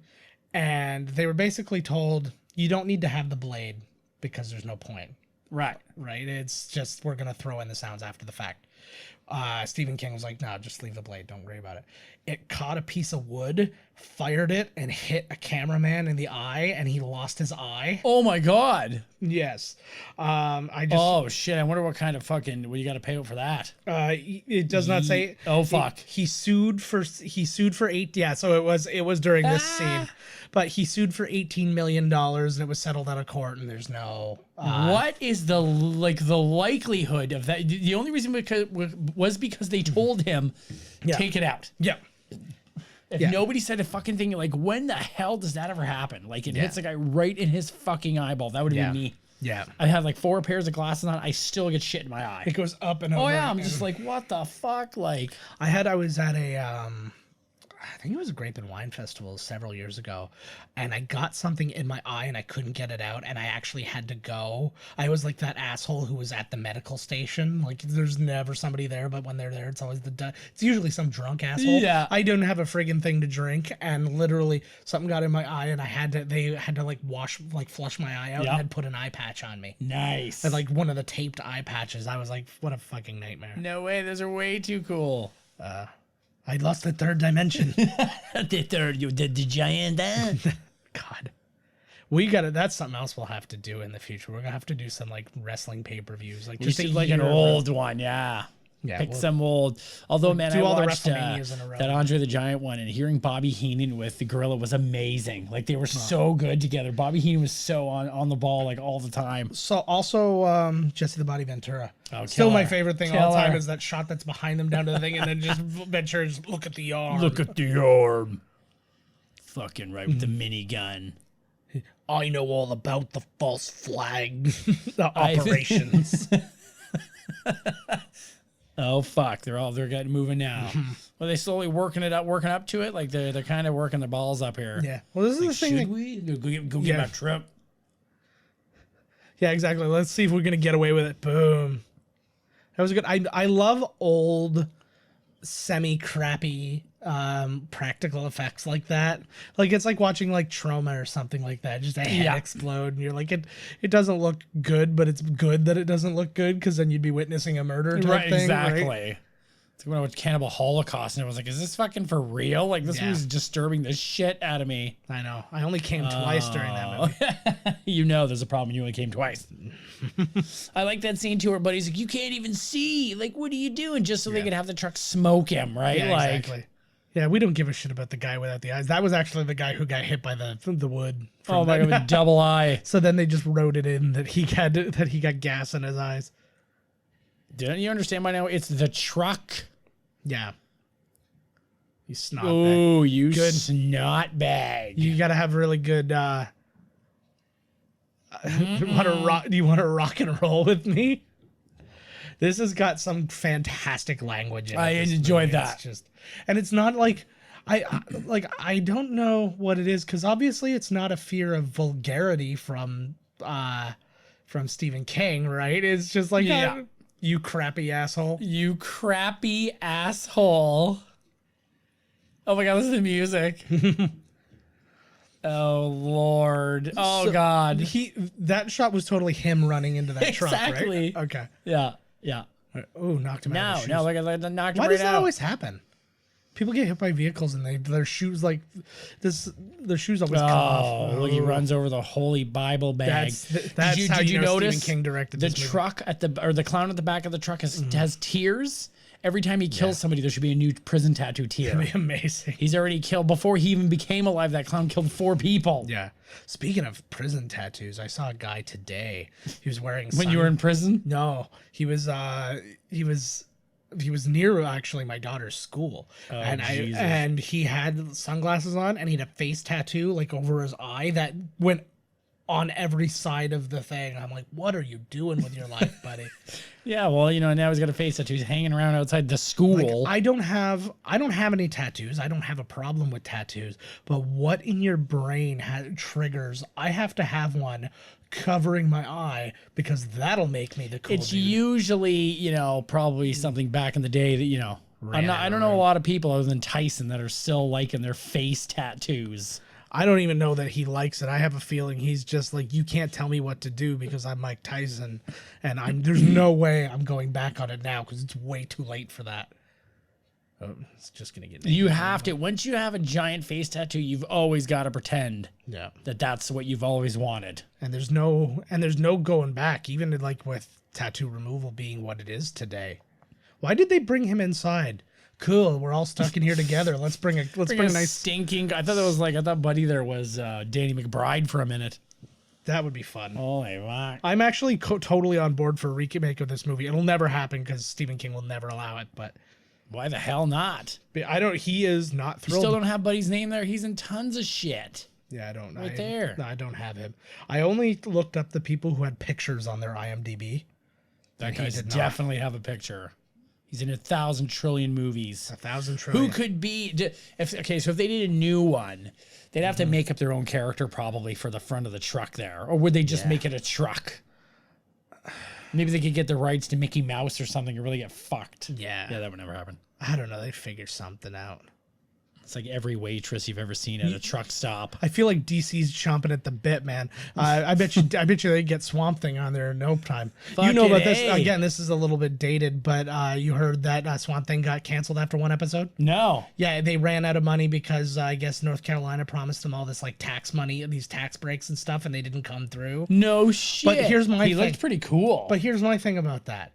and they were basically told, you don't need to have the blade because there's no point. Right. Right? It's just, we're going to throw in the sounds after the fact. Stephen King was like, no, just leave the blade. Don't worry about it. It caught a piece of wood, fired it, and hit a cameraman in the eye, and he lost his eye. Oh my God. Yes. Oh shit. I wonder what kind of fucking, what you got to pay out for that. It does not say. Oh fuck. He sued for 8. Yeah. So it was during this scene, but he sued for $18 million and it was settled out of court, and there's no. What is the likelihood of that? The only reason was because they told him, take it out. Yeah. If nobody said a fucking thing, like, when the hell does that ever happen? Like, it hits a guy right in his fucking eyeball. That would have been me. Yeah. I had like 4 pairs of glasses on. I still get shit in my eye. It goes up and over. Oh yeah, I'm just like, what the fuck? Like, I was at a I think it was a Grape and Wine Festival several years ago, and I got something in my eye and I couldn't get it out, and I actually had to go. I was like that asshole who was at the medical station. Like, there's never somebody there, but when they're there, it's always it's usually some drunk asshole. Yeah. I didn't have a friggin' thing to drink, and literally something got in my eye, and they had to like flush my eye out and then put an eye patch on me. Nice. And like one of the taped eye patches. I was like, what a fucking nightmare. No way, those are way too cool. I lost the third dimension. You did the giant dance. God. That's something else we'll have to do in the future. We're gonna have to do some like wrestling pay-per-views. Like, just like an old one, yeah. Pick some old. Although, man, I watched the WrestleManias in a row. That Andre the Giant one, and hearing Bobby Heenan with the Gorilla was amazing. Like, they were so good together. Bobby Heenan was so on the ball like all the time. So also Jesse the Body Ventura. Oh, still my favorite thing all the time is that shot that's behind them down to the thing, and then just Ventura just look at the arm. Look at the arm. Fucking right with the minigun. I know all about the false flag operations. Oh fuck! They're getting moving now. Well, they slowly working up to it. Like they're kind of working their balls up here. Yeah. Well, this is the thing. Should we go get my trip? Yeah, exactly. Let's see if we're gonna get away with it. Boom. That was good. I love old, semi-crappy practical effects like that. Like it's like watching like Trauma or something like that. Just a head explode, and you're like, it doesn't look good, but it's good that it doesn't look good because then you'd be witnessing a murder type thing. Exactly. Right? It's when I watched Cannibal Holocaust, and I was like, is this fucking for real? Like this was disturbing the shit out of me. I know. I only came twice during that movie. You know, there's a problem. You only came twice. I like that scene too, where Buddy's like, you can't even see. Like, what are you doing? Just so they could have the truck smoke him, right? Yeah, like, exactly. Yeah, we don't give a shit about the guy without the eyes. That was actually the guy who got hit by the wood. Oh my god, with double eye. So then they just wrote it in that he got gas in his eyes. Didn't you understand by now? It's the truck. Yeah. You snot Oh, bag. you Good. snot bag. You got to have really good. Do you want to rock and roll with me? This has got some fantastic language in it. I enjoyed that. It's just, and it's not like I don't know what it is because obviously it's not a fear of vulgarity from Stephen King, right? It's just like you crappy asshole. You crappy asshole. Oh my god, listen to the music. Oh Lord. Oh God. That shot was totally him running into that truck, Exactly. right? Okay. Yeah. Oh, knocked him out. No, like I knocked him Why right does that out. always happen? People get hit by vehicles and their shoes like this. Their shoes always come off. Oh, look, he runs over the Holy Bible bag. That's how did you you know notice Stephen King directed the this movie. truck the clown at the back of the truck has tears. Every time he kills somebody, there should be a new prison tattoo tear. That'd be amazing. He's already killed before he even became alive. That clown killed 4 people. Yeah. Speaking of prison tattoos, I saw a guy today. He was wearing When you were in prison? No, he was near actually my daughter's school, Jesus. and he had sunglasses on, and he had a face tattoo like over his eye that went on every side of the thing. I'm like, what are you doing with your life, buddy? Yeah, well, now he's got a face tattoo. He's hanging around outside the school. Like, I don't have any tattoos. I don't have a problem with tattoos. But what in your brain triggers? I have to have one covering my eye because that'll make me the cool It's dude. usually, probably something back in the day that, I don't know a lot of people other than Tyson that are still liking their face tattoos. I don't even know that he likes it. I have a feeling he's just like, you can't tell me what to do because I'm Mike Tyson, and there's no way I'm going back on it now because it's way too late for that. Oh, it's just gonna get. You have to. Once you have a giant face tattoo, you've always got to pretend that that's what you've always wanted. And there's no going back, even like with tattoo removal being what it is today. Why did they bring him inside? Cool, we're all stuck in here together. Let's bring a nice stinking. I thought Buddy there was Danny McBride for a minute. That would be fun. Holy fuck. I'm actually totally on board for a remake of this movie. It'll never happen because Stephen King will never allow it. But why the hell not? He is not thrilled. You still don't have Buddy's name there. He's in tons of shit. Yeah, I don't. There. No, I don't have him. I only looked up the people who had pictures on their IMDb. That guy definitely have a picture. He's in 1,000 trillion movies. 1,000 trillion. Who could be? So if they did a new one, they'd have to make up their own character probably for the front of the truck there, or would they just make it a truck? Maybe they could get the rights to Mickey Mouse or something and really get fucked. Yeah, that would never happen. I don't know. They figure something out. It's like every waitress you've ever seen at a truck stop. I feel like DC's chomping at the bit, man. I bet you they get Swamp Thing on there in no time. You know about this again. This is a little bit dated, but you heard that Swamp Thing got canceled after one episode. No. Yeah, they ran out of money because I guess North Carolina promised them all this like tax money, these tax breaks and stuff, and they didn't come through. No shit. But here's my thing. He looked pretty cool. But here's my thing about that.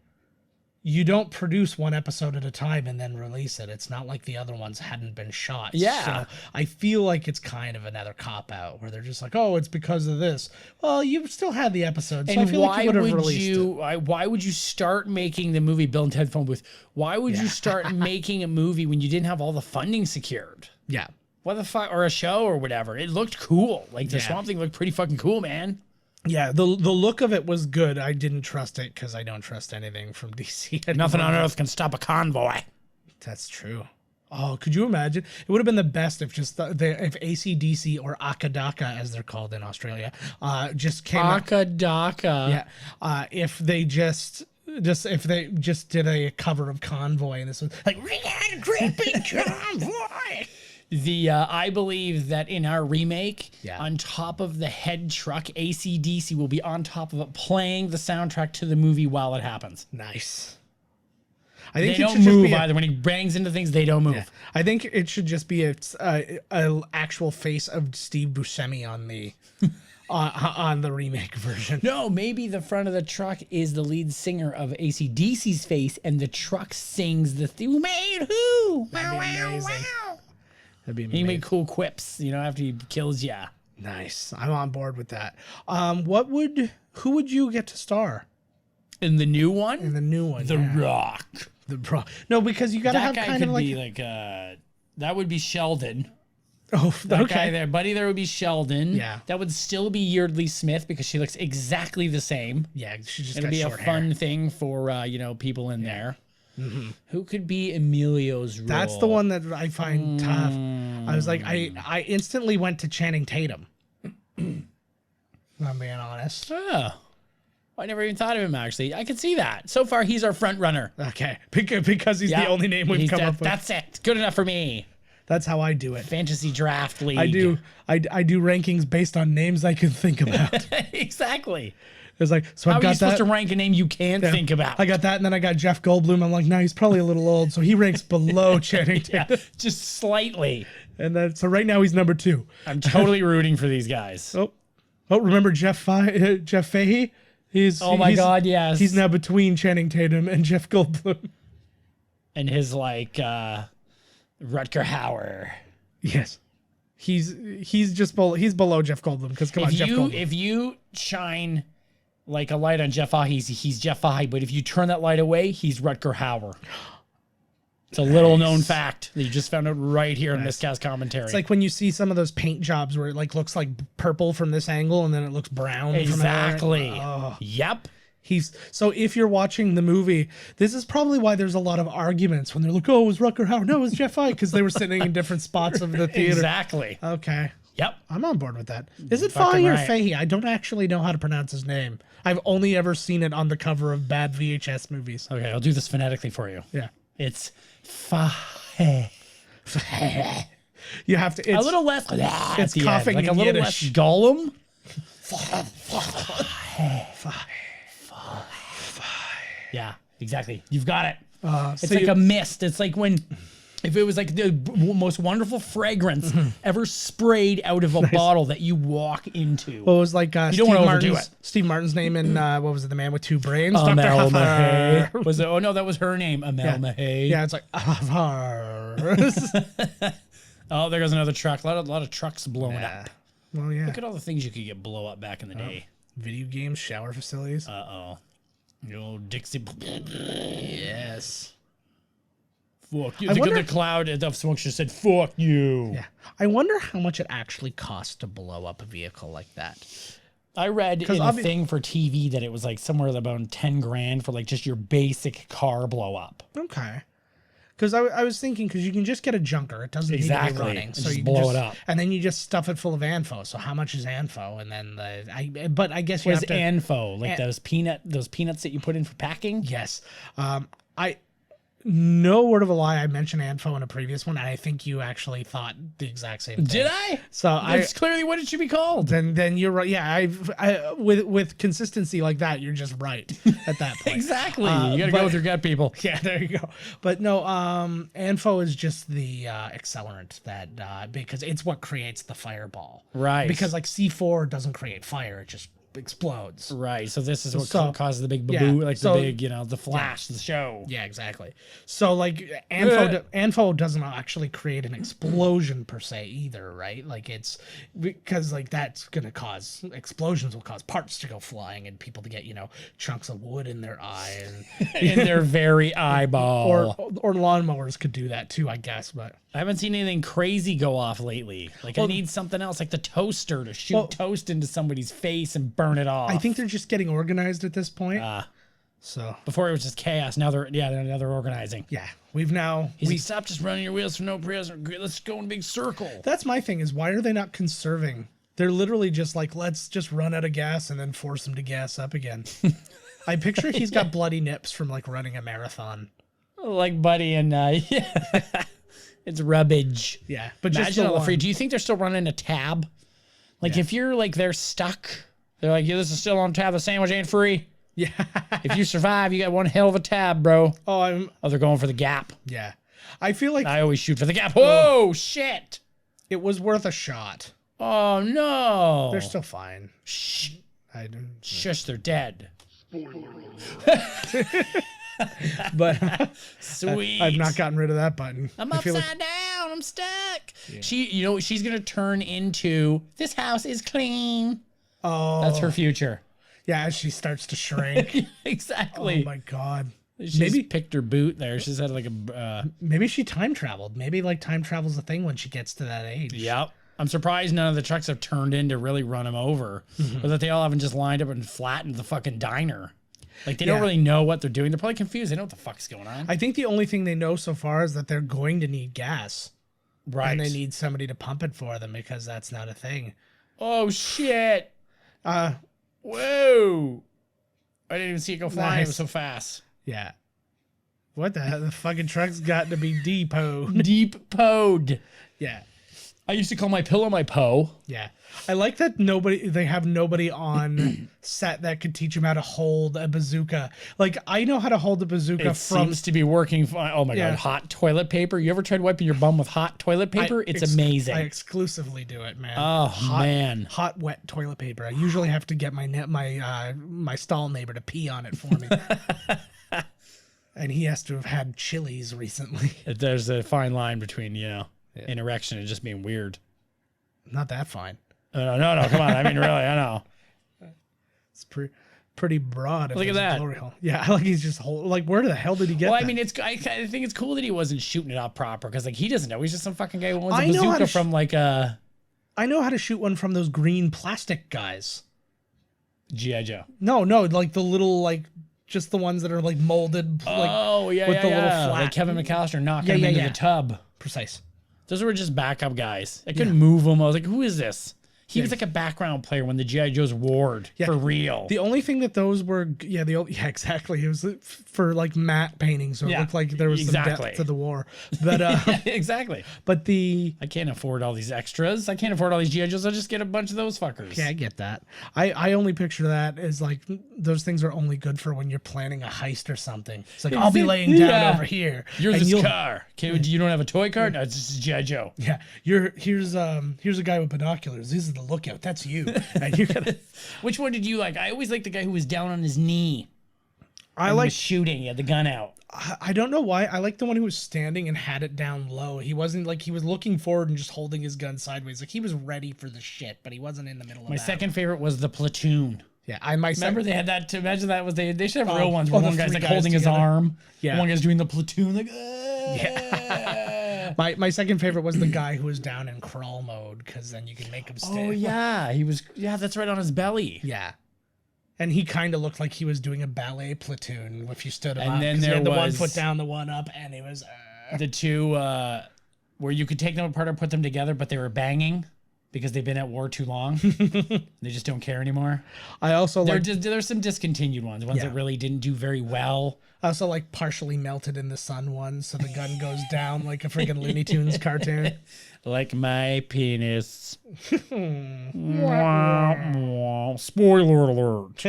You don't produce one episode at a time and then release it. It's not like the other ones hadn't been shot. Yeah. So I feel like it's kind of another cop-out where they're just like, oh, it's because of this. Well, you still had the episode, so and I feel like you would have released it. Why would you start making the movie Bill and Ted Phone Booth? Why would you start making a movie when you didn't have all the funding secured? Yeah. What the fuck? Or a show or whatever. It looked cool. Like the Swamp Thing looked pretty fucking cool, man. Yeah, the look of it was good. I didn't trust it because I don't trust anything from DC. Nothing on earth can stop a convoy. That's true. Oh, could you imagine? It would have been the best if just if AC/DC or Akadaka, as they're called in Australia, just came out. Akadaka. Yeah. If they just if they just did a cover of Convoy, and this was like, we got a creeping convoy. I believe that in our remake, Yeah. on top of the head truck, AC/DC will be on top of it, playing the soundtrack to the movie while it happens. Nice. I They think it don't should just move be either. When he bangs into things, they don't move. Yeah. I think it should just be a actual face of Steve Buscemi on the on the remake version. No, maybe the front of the truck is the lead singer of AC/DC's face, and the truck sings the "Who made who?" That'd be amazing. That'd be He amazing. make cool quips, after he kills ya. Nice. I'm on board with that. Who would you get to star In the new one, in the new one? The Yeah. Rock. No, because you got to That have guy kind could of like be that would be Sheldon. oh, That okay. guy there, buddy, there would be Sheldon. Yeah. That would still be Yeardley Smith because she looks exactly the same. Yeah, she just It'll got be a short fun hair. thing for people in there. Who could be Emilio's role? That's the one that I find tough. I was like, I instantly went to Channing Tatum. I'm being honest. Oh, I never even thought of him, actually. I could see that. So far, he's our front runner. Okay, because he's the only name we've come up with. That's it. Good enough for me. That's how I do it. Fantasy draft league. I do rankings based on names I can think about. Exactly. It's like, so How I've are you got supposed that. to rank a name you can't think about? I got that, and then I got Jeff Goldblum. I'm like, no, he's probably a little old, so he ranks below Channing Yeah, Tatum. just slightly. And then, so right now he's number 2. I'm totally rooting for these guys. Oh, remember Jeff Fahey? Oh my God, yes. He's now between Channing Tatum and Jeff Goldblum. And his Rutger Hauer. Yes, he's below Jeff Goldblum because come on, Jeff Goldblum. If you shine like a light on Jeff Fahey, he's Jeff Fahey. But if you turn that light away, he's Rutger Hauer. It's a little known fact that you just found out right here in Miscast commentary. It's like when you see some of those paint jobs where it looks like purple from this angle and then it looks brown. Exactly. From another. Oh. Yep. So if you're watching the movie, this is probably why there's a lot of arguments when they're like, "Oh, it was Rutger Hauer." No, it was Jeff Fahey because they were sitting in different spots of the theater. Exactly. Okay. Yep. I'm on board with that. Is it Fucking Fahey or right. Fahey? I don't actually know how to pronounce his name. I've only ever seen it on the cover of bad VHS movies. Okay, I'll do this phonetically for you. Yeah. It's Fahey. You have to. It's A little less. It's coughing like a in little Yiddish. less Gollum. Yeah, exactly. You've got it. It's so like you- a mist. It's like if it was like the most wonderful fragrance ever sprayed out of a bottle that you walk into. Well, it was like don't wanna overdo Steve Martin's name in what was it? The Man with Two Brains. Dr. Amel Huffer. Mahey. Was it? Oh no, that was her name. Amel Mahey. Yeah, it's like Oh, there goes another truck. A lot of trucks blowing up. Well, yeah. Look at all the things you could get blow up back in the day. Video games, shower facilities. Uh-oh. You know, Dixie. Yes. Fuck you. I Look at wonder- the cloud of smoke just said, fuck you. Yeah. I wonder how much it actually costs to blow up a vehicle like that. I read in 'Cause a thing for TV that it was like somewhere about 10 grand for like just your basic car blow up. Okay. Because I was thinking, because you can just get a junker. It doesn't need to Exactly. be running. So Just you blow can it up. And then you just stuff it full of ANFO. So how much is ANFO? And then but I guess you What is have to. ANFO? Like those peanuts that you put in for packing? Yes. No word of a lie, I mentioned ANFO in a previous one, and I think you actually thought the exact same thing. Did I? So That's clearly what it should be called. then you're right. Yeah, with consistency like that, you're just right at that point. Exactly. You got to go with your gut, people. Yeah, there you go. But no, ANFO is just the accelerant that because it's what creates the fireball. Right. Because like C4 doesn't create fire; it just explodes. Right. So this is what So- causes the big yeah, baboo, like so- the big, the flash, the show. Yeah, exactly. So like ANFO doesn't actually create an explosion per se either, right? Like it's because like that's gonna cause explosions will cause parts to go flying and people to get chunks of wood in their eye and In their very eyeball. or lawnmowers could do that too, I guess. But I haven't seen anything crazy go off lately. Like, I need something else, like the toaster to shoot toast into somebody's face and burn it off. I think they're just getting organized at this point. So before it was just chaos. Now they're organizing. Yeah, we've now we stop just running your wheels for no reason. Let's go in a big circle. That's my thing. Is why are they not conserving? They're literally just like, let's just run out of gas and then force them to gas up again. I picture he's got bloody nips from like running a marathon. Like Buddy and yeah. It's rubbish. Yeah, but imagine just all the free. Do you think they're still running a tab? Like if you're like they're stuck, they're like, yeah, this is still on tab. The sandwich ain't free. Yeah. If you survive, you got one hell of a tab, bro. Oh, they're going for the gap. Yeah. I feel like I always shoot for the gap. Whoa, shit. It was worth a shot. Oh no. They're still fine. Shh. Shush, they're dead. But sweet. I've not gotten rid of that button. I'm upside down. I'm stuck. Yeah. She's gonna turn into this house is clean. Oh, that's her future. Yeah, as she starts to shrink. Exactly. Oh my god. Maybe picked her boot there. She's had like a. Maybe she time traveled. Maybe like time travel's a thing when she gets to that age. Yep. I'm surprised none of the trucks have turned in to really run him over, or that they all haven't just lined up and flattened the fucking diner. Like they don't really know what they're doing. They're probably confused. They know what the fuck's going on. I think the only thing they know so far is that they're going to need gas. Right. And they need somebody to pump it for them because that's not a thing. Oh shit. Whoa. I didn't even see it go flying. Nice. It was so fast. Yeah. What the hell? The fucking truck's got to be depoted. Depoted. Yeah. I used to call my pillow my Poe. Yeah. I like that they have nobody on set that could teach them how to hold a bazooka. Like, I know how to hold a bazooka it seems to be working fine. Oh my God. Hot toilet paper. You ever tried wiping your bum with hot toilet paper? It's amazing. I exclusively do it, man. Oh, man. Hot, wet toilet paper. I usually have to get my stall neighbor to pee on it for me. And he has to have had chilies recently. There's a fine line between, an erection and just being weird. Not that fine. No, come on. I mean, really, I know. It's pretty broad. Look at that. Yeah, like he's just like, where the hell did he get that? I mean, I think it's cool that he wasn't shooting it off proper because like he doesn't know. He's just some fucking guy who owns a bazooka from like a. I know how to shoot one from those green plastic guys. G.I. Joe. No, like the little just the ones that are like molded. With the little flat. Like Kevin McAllister knocking him into the tub. Precise. Those were just backup guys. I couldn't move them. I was like, who is this? He was like a background player when the G.I. Joes warred for real. The only thing that those were, exactly. It was for like matte paintings, so it looked like there was some depth to the war. But exactly. But I can't afford all these extras. I can't afford all these G.I. Joes. I'll just get a bunch of those fuckers. Yeah, I get that. I only picture that as like those things are only good for when you're planning a heist or something. It's like I'll be laying down over here. Here's this car. Okay, you don't have a toy car? No, it's just G.I. Joe. Yeah, here's a guy with binoculars. These are the lookout. That's you. And you gotta... Which one did you like? I always liked the guy who was down on his knee. I like shooting. He had the gun out. I don't know why. I like the one who was standing and had it down low. He wasn't like he was looking forward and just holding his gun sideways. Like he was ready for the shit, but he wasn't in the middle of it. My second favorite was the platoon. Yeah, remember they had that. To imagine that was they should have real ones where one guy's like holding his arm. Yeah, one guy's doing the platoon. Like, yeah. My second favorite was the guy who was down in crawl mode because then you can make him stay. Oh yeah, he was. Yeah, that's right on his belly. Yeah, and he kind of looked like he was doing a ballet platoon if you stood him up. And then there he had the was one foot down, the one up, and it was the two where you could take them apart or put them together, but they were banging because they've been at war too long. They just don't care anymore. I also there's some discontinued ones that really didn't do very well. I also like partially melted in the sun ones, so the gun goes down like a freaking Looney Tunes cartoon. Like my penis. Spoiler alert.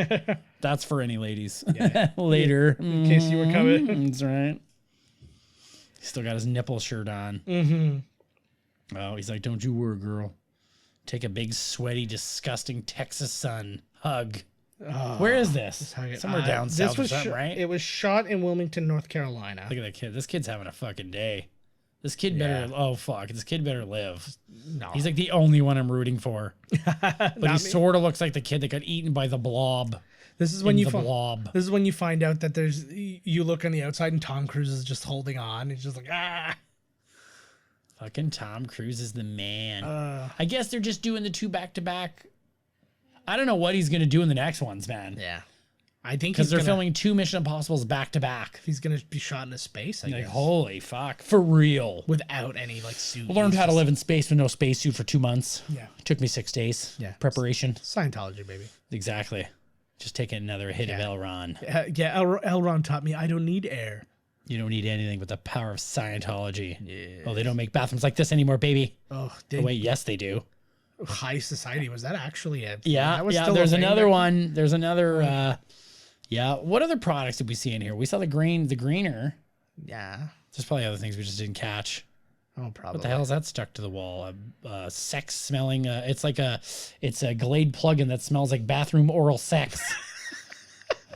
That's for any ladies. Later. In case you were coming. That's right. He's still got his nipple shirt on. Mm-hmm. Oh, he's like, don't you worry, girl. Take a big, sweaty, disgusting Texas sun. Hug. Oh, where is this? Somewhere down south or something, right? It was shot in Wilmington, North Carolina. Look at that kid. This kid's having a fucking day. This kid better... Oh, fuck. This kid better live. No. He's like the only one I'm rooting for. But he sort of looks like the kid that got eaten by the blob. This is when you find out that you look on the outside and Tom Cruise is just holding on. He's just like, ah. Fucking Tom Cruise is the man. I guess they're just doing the 2 back-to-back. I don't know what he's going to do in the next ones, man. Yeah. I think because they're filming 2 Mission Impossibles back-to-back. He's going to be shot into space, I guess. Holy fuck. For real. Without any, like, suit. Learned how to live in space with no spacesuit for 2 months. Yeah. Took me 6 days. Yeah. Preparation. Scientology, baby. Exactly. Just taking another hit of Elron. Elron taught me I don't need air. You don't need anything but the power of Scientology. Yeah. Oh, they don't make bathrooms like this anymore, baby. Oh, wait, yes, they do. High Society, was that actually it? Yeah, there's another one. There's another, what other products did we see in here? We saw the greener. Yeah. There's probably other things we just didn't catch. Oh, probably. What the hell is that stuck to the wall? Sex smelling, it's a Glade plug-in that smells like bathroom oral sex.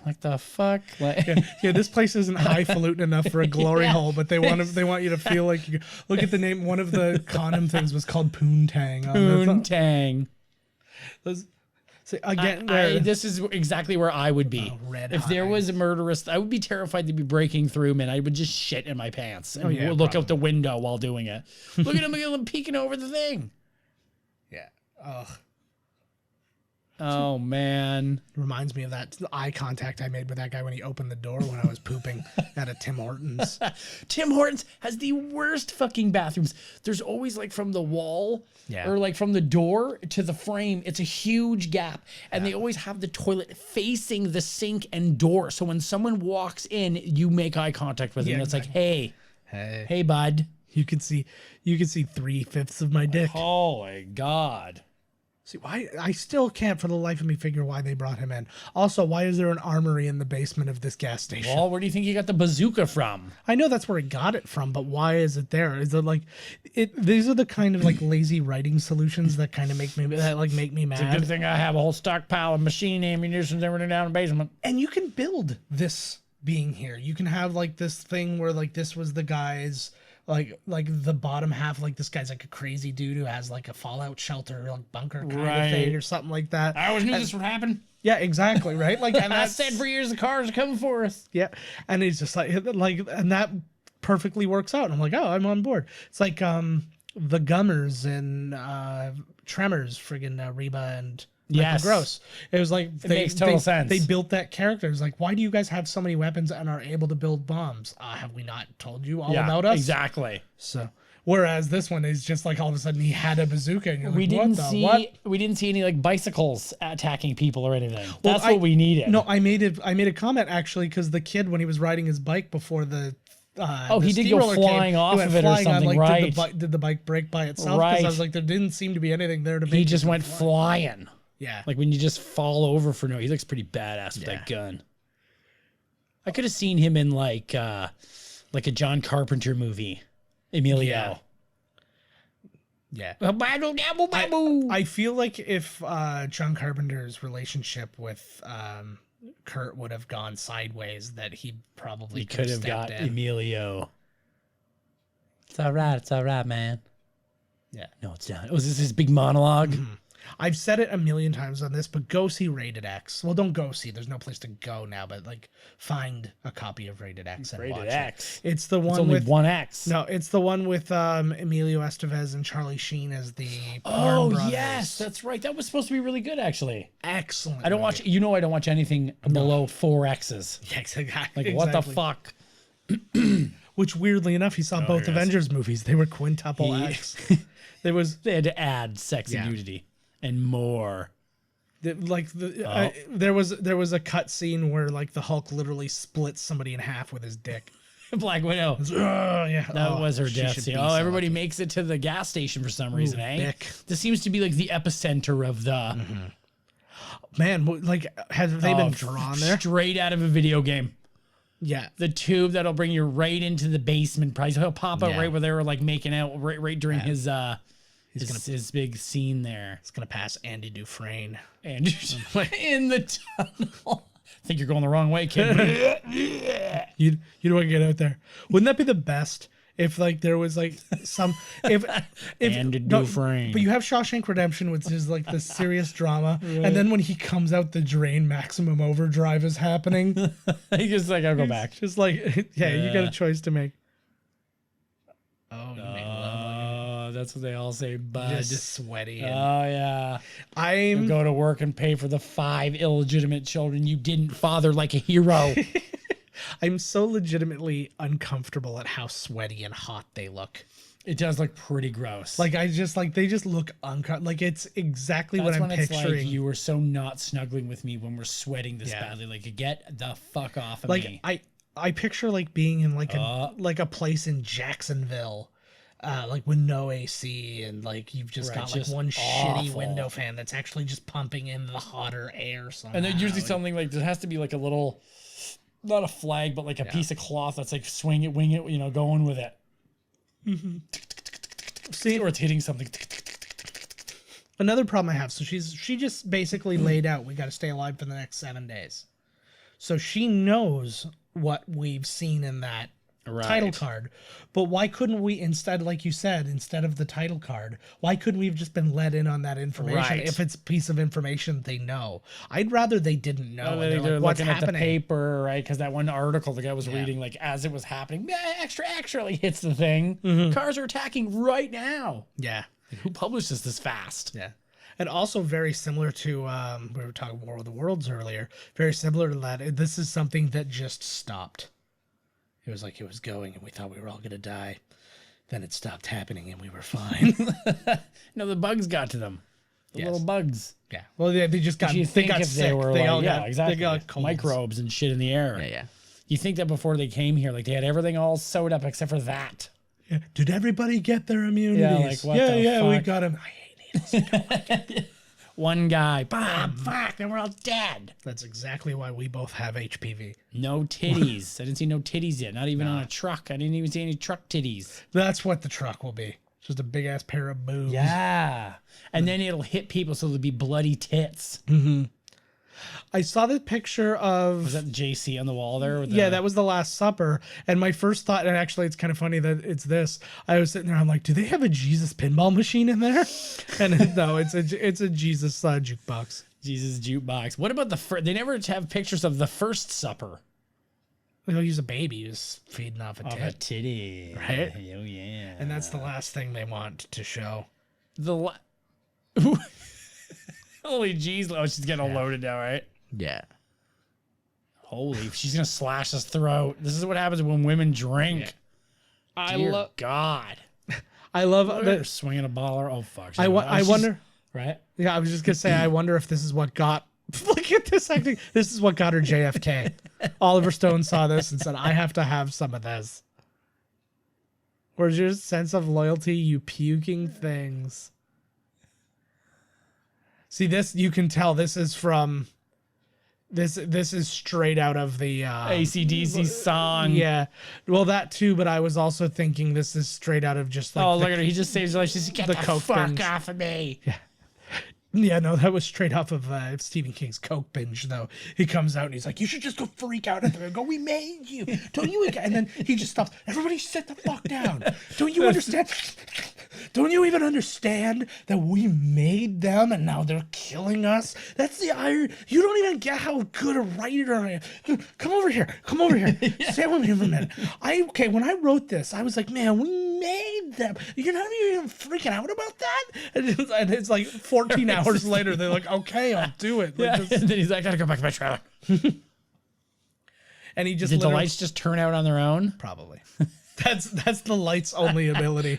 Like the fuck? Like, yeah, this place isn't highfalutin enough for a glory hole, but they want you to feel like you look at the name. One of the condom things was called Poontang. Poontang. So again, this is exactly where I would be. If there was a murderous, I would be terrified to be breaking through, man. I would just shit in my pants and look out the window while doing it. Look at him peeking over the thing. Yeah. Ugh. Oh, man. Reminds me of that eye contact I made with that guy when he opened the door when I was pooping at a Tim Hortons. Tim Hortons has the worst fucking bathrooms. There's always like from the wall or like from the door to the frame. It's a huge gap. And they always have the toilet facing the sink and door. So when someone walks in, you make eye contact with them. And it's like, hey, bud. You can see 3/5 of my dick. Oh, my God. See, why I still can't for the life of me figure why they brought him in. Also, why is there an armory in the basement of this gas station? Well, where do you think he got the bazooka from? I know that's where he got it from, but why is it there? Is it like these are the kind of like lazy writing solutions that kind of make me mad. It's a good thing I have a whole stockpile of machine ammunition everything down in the basement. And you can build this being here. You can have like this thing where like this was the guy's like the bottom half, like this guy's like a crazy dude who has like a fallout shelter, like bunker kind of thing or something like that. I always knew this would happen. Yeah, exactly, right? Like, and I said for years the cars are coming for us. Yeah, and he's just like, and that perfectly works out. And I'm like, oh, I'm on board. It's like the Gummers and Tremors, friggin' Reba and Michael Gross. It was like it makes total sense. They built that character. It's like, why do you guys have so many weapons and are able to build bombs? Have we not told you all about us? Exactly. So, whereas this one is just like all of a sudden he had a bazooka. And you're like, we didn't see any like bicycles attacking people or anything. That's what we needed. No, I made a comment actually because the kid when he was riding his bike before the he did go flying off of it or something, right? Did the bike break by itself? Because I was like, there didn't seem to be anything there to make. He just went flying. Yeah. Like when you just fall over for he looks pretty badass with that gun. I could have seen him in like a John Carpenter movie. Emilio. Yeah. I feel like if John Carpenter's relationship with Kurt would have gone sideways, that he probably could have got Emilio. It's all right, man. Yeah. No, it's not. Was this his big monologue? Mm-hmm. I've said it a million times on this, but go see Rated X. Well, don't go see. There's no place to go now, but like find a copy of Rated X and watch it. It's the one with 1X. No, it's the one with Emilio Estevez and Charlie Sheen as the porn brothers. Yes, that's right. That was supposed to be really good, actually. Excellent. I don't watch. I don't watch anything below 4X's. Yeah, exactly. Like what the fuck? Which weirdly enough, he saw both Avengers movies. They were quintuple X. They had to add sex and nudity. And more. There was a cut scene where like the Hulk literally splits somebody in half with his dick. Black Widow. That was her death scene. Everybody makes it to the gas station for some reason, Dick. This seems to be like the epicenter of the. Mm-hmm. Man, like have they been drawn there? Straight out of a video game. Yeah. The tube that'll bring you right into the basement. Probably he'll pop out right where they were like making out right during his his big scene there. It's gonna pass Andy Dufresne. And in the tunnel. I think you're going the wrong way, kid. You don't want to get out there. Wouldn't that be the best if like there was like some if Andy Dufresne. But you have Shawshank Redemption, which is like the serious drama, and then when he comes out the drain, maximum overdrive is happening. He's just like, I'll go back. Just like you got a choice to make. Oh, you make love. That's what they all say, bud. Just sweaty. Oh, And yeah. Go to work and pay for the 5 illegitimate children you didn't father like a hero. I'm so legitimately uncomfortable at how sweaty and hot they look. It does look pretty gross. Like they just look like it's exactly That's what I'm when it's picturing. like you were so not snuggling with me when we're sweating this badly. Like, get the fuck off of me. I picture like being in like a place in Jacksonville, like with no AC and like you've just got like one shitty window fan that's actually just pumping in the hotter air somehow. And then usually something like there has to be like a little, not a flag, but like a piece of cloth that's like wing it, going with it. Mm-hmm. See, or it's hitting something. Another problem I have. So she just basically laid out, we got to stay alive for the next 7 days. So she knows what we've seen in that title card. But why couldn't we instead, like you said, instead of the title card, why couldn't we have just been let in on that information if it's a piece of information they know? I'd rather they didn't know. They're like, what's looking happening? at the paper, right? Because that one article the guy was reading, like as it was happening, extra, like hits the thing. Mm-hmm. Cars are attacking right now. Yeah. Like, who publishes this fast? Yeah. And also very similar to, we were talking War of the Worlds earlier, very similar to that. This is something that just stopped. It was like it was going and we thought we were all going to die. Then it stopped happening and we were fine. No, the bugs got to them. The little bugs. Yeah. Well, they just got, You they think got if sick. they were They all like, got, exactly. they got colds. Microbes and shit in the air. Yeah, yeah. You think that before they came here, like they had everything all sewed up except for that. Yeah. Did everybody get their immunities? Yeah, like, what the we fuck? got them. I hate needles. One guy, bam, fuck, then we're all dead. That's exactly why we both have HPV. No titties. I didn't see no titties yet. Not even on a truck. I didn't even see any truck titties. That's what the truck will be. Just a big ass pair of boobs. Yeah. And then it'll hit people so there'll be bloody tits. Mm-hmm. I saw the picture of... Was that JC on the wall there? With Yeah, that was the Last Supper. And my first thought, and actually it's kind of funny that it's this, I was sitting there, I'm like, do they have a Jesus pinball machine in there? And no, it's a Jesus jukebox. Jesus jukebox. What about they never have pictures of the First Supper. They'll use a baby who's feeding off a tit. Of a titty. Right? Oh, yeah. And that's the last thing they want to show. Holy jeez. Oh, she's getting all loaded now, right? Yeah. Holy, she's going to slash his throat. This is what happens when women drink. Yeah. Dear God. I love They're swinging a bottle. Oh, fuck. I wonder. Right? Yeah, I was just going to say, I wonder if this is what got... Look at this acting. This is what got her JFK. Oliver Stone saw this and said, I have to have some of this. Where's your sense of loyalty, you puking things? See, this, you can tell this is from... This is straight out of the AC/DC song. Yeah, well that too, but I was also thinking this is straight out of just like look at her. He just saves her life. She's get the Coke fuck binge. off of me. Yeah, no, that was straight off of Stephen King's Coke binge, though. He comes out and he's like, you should just go freak out at them and go, we made you. Don't you? And then he just stops. Everybody sit the fuck down. Don't you understand? Don't you even understand that we made them and now they're killing us? That's the iron. You don't even get how good a writer I am. Come over here. Come over here. Stay with me for a minute. When I wrote this, I was like, man, we made them. You're not even freaking out about that? And it's like 14 hours later, they're like, okay, I'll do it. Like, And then he's like, I gotta go back to my trailer. And he just Did the lights just turn out on their own? Probably. That's the lights only ability.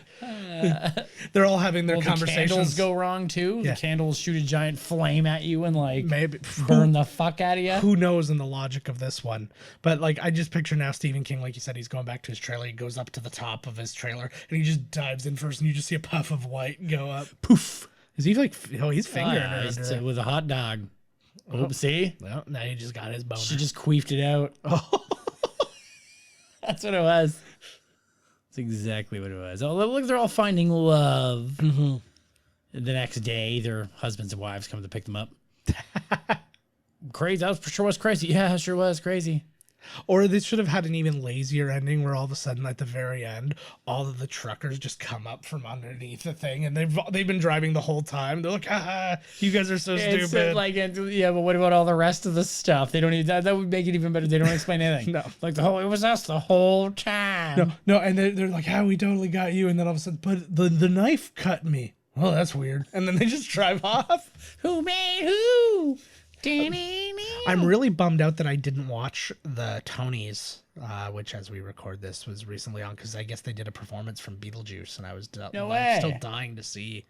They're all having their conversations. The candles go wrong too. Yeah. The candles shoot a giant flame at you and like Maybe burn the fuck out of you. Who knows in the logic of this one? But like, I just picture now Stephen King, like you said, he's going back to his trailer. He goes up to the top of his trailer and he just dives in first, and you just see a puff of white go up. Poof. Is he like? Oh, he's fingering her He's under it. with a hot dog. Oh, see? Well, now he just got his boner. She just queefed it out. Oh. That's what it was. That's exactly what it was. Oh, look, they're all finding love. Mm-hmm. The next day, their husbands and wives come to pick them up. Crazy. That sure was crazy. Yeah, sure was crazy. Or they should have had an even lazier ending where all of a sudden at the very end, all of the truckers just come up from underneath the thing and they've been driving the whole time. They're like, you guys are so It's stupid. yeah, but what about all the rest of the stuff? They don't even, that would make it even better. They don't explain anything. No. Like it was us the whole time. No, and they're like, we totally got you. And then all of a sudden, but the knife cut me. Oh, that's weird. And then they just drive off. Who made who? I'm really bummed out that I didn't watch the Tonys, which, as we record this, was recently on because I guess they did a performance from Beetlejuice, and I was still dying to see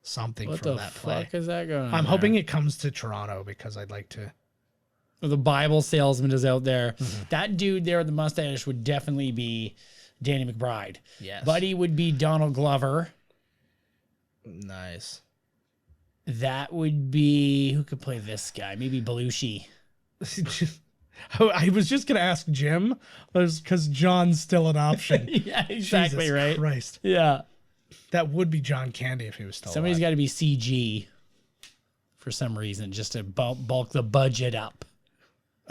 something from that play. What the fuck is that going on? I'm hoping it comes to Toronto because I'd like to. The Bible salesman is out there. That dude there with the mustache would definitely be Danny McBride. Yes. Buddy would be Donald Glover. Nice. That would be, who could play this guy? Maybe Belushi. I was just gonna ask Jim, because John's still an option. Yeah, exactly. Jesus right. Christ, Yeah. that would be John Candy if he was still. Somebody's alive. got to be CG for some reason, just to bulk the budget up.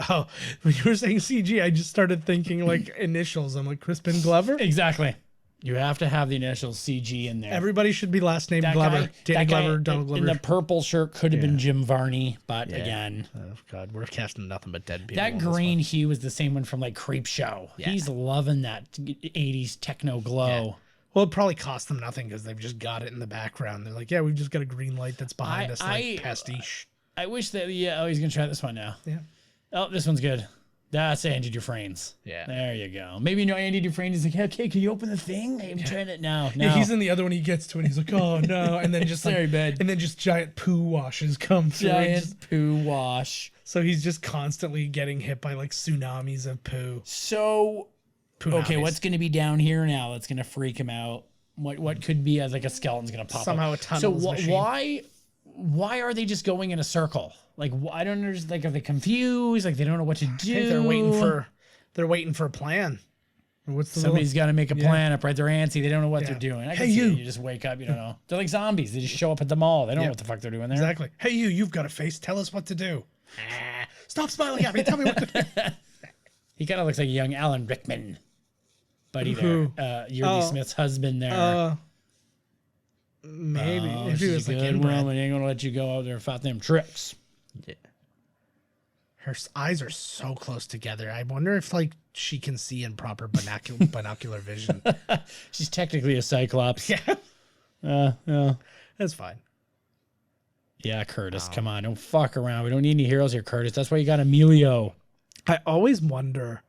Oh, when you were saying CG, I just started thinking like initials. I'm like Crispin Glover. Exactly. You have to have the initials CG in there. Everybody should be last name that Glover. guy, Danny Glover, Donald Glover. in the purple shirt could have been Jim Varney, but again, Oh God, we're casting nothing but dead people. that on this green one. hue is the same one from like Creep Show. Yeah. He's loving that 80s techno glow. Yeah. Well, it probably cost them nothing because they've just got it in the background. They're like, we've just got a green light that's behind us, like pastiche. I wish that, he's going to try this one now. Yeah. Oh, this one's good. That's Andy Dufresne's. Yeah. There you go. Maybe Andy Dufresne is like, okay, can you open the thing? I'm trying it now. No. Yeah, he's in the other one. He gets to it. And he's like, oh no, and then just Sorry, like, bud. and then just giant poo washes come through. Giant poo wash. So he's just constantly getting hit by like tsunamis of poo. So, okay, Poo-namis. what's going to be down here now that's going to freak him out? What could be as like a skeleton's going to pop Somehow up? a tunnels machine. Why are they just going in a circle? Like, I don't understand. Like, are they confused? Like, they don't know what to do? I think they're waiting for a plan. What's the Somebody's got to make a plan up, right? They're antsy. They don't know what they're doing. I can Hey, see it. you. You just wake up. You don't know. They're like zombies. They just show up at the mall. They don't know what the fuck they're doing there. Exactly. Hey, you've got a face. Tell us what to do. Stop smiling at me. Tell me what to do. He kind of looks like a young Alan Rickman. Buddy Who? there. Yeardley Smith's husband there. Maybe. Oh, if he she's was a like good inbred. woman. Ain't gonna let you go out there and fight them tricks. Yeah. Her eyes are so close together. I wonder if like she can see in proper binocular vision. She's technically a cyclops. Yeah. Yeah. That's fine. Yeah, Curtis, come on. Don't fuck around. We don't need any heroes here, Curtis. That's why you got Emilio. I always wonder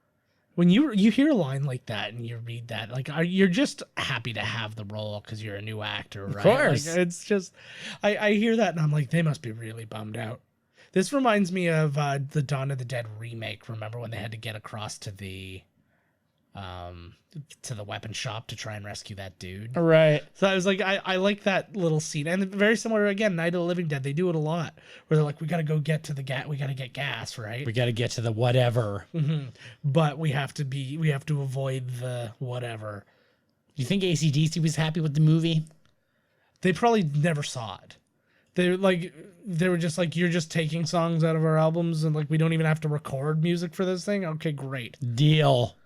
when you hear a line like that and you read that, like you're just happy to have the role because you're a new actor, right? Of course. Like, it's just I hear that and I'm like, they must be really bummed out. This reminds me of the Dawn of the Dead remake. Remember when they had to get across to the weapon shop to try and rescue that dude? Right. So I was like, I like that little scene, and very similar again. Night of the Living Dead, they do it a lot, where they're like, we got to go get to the gas, we got to get gas, right? We got to get to the whatever. But we have to avoid the whatever. Do you think AC/DC was happy with the movie? They probably never saw it. They were just like, you're just taking songs out of our albums, and like we don't even have to record music for this thing. Okay, great. Deal.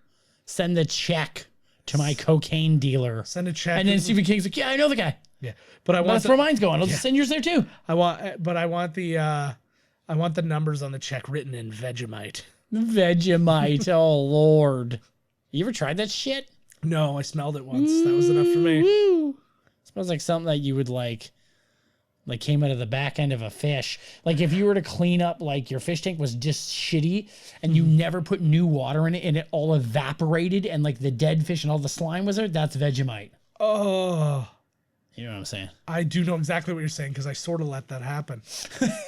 Send the check to my cocaine dealer. Send a check, And then Stephen King's like, yeah, I know the guy. yeah. But I Well, want that's where mine's going. I'll just send yours there too. I want the numbers on the check written in Vegemite. Vegemite. Oh, Lord. You ever tried that shit? No, I smelled it once. That was enough for me. Woo. Smells like something that you would like came out of the back end of a fish. Like if you were to clean up, like your fish tank was just shitty and you never put new water in it and it all evaporated and like the dead fish and all the slime was there, that's Vegemite. Oh, You know what I'm saying? I do know exactly what you're saying because I sort of let that happen.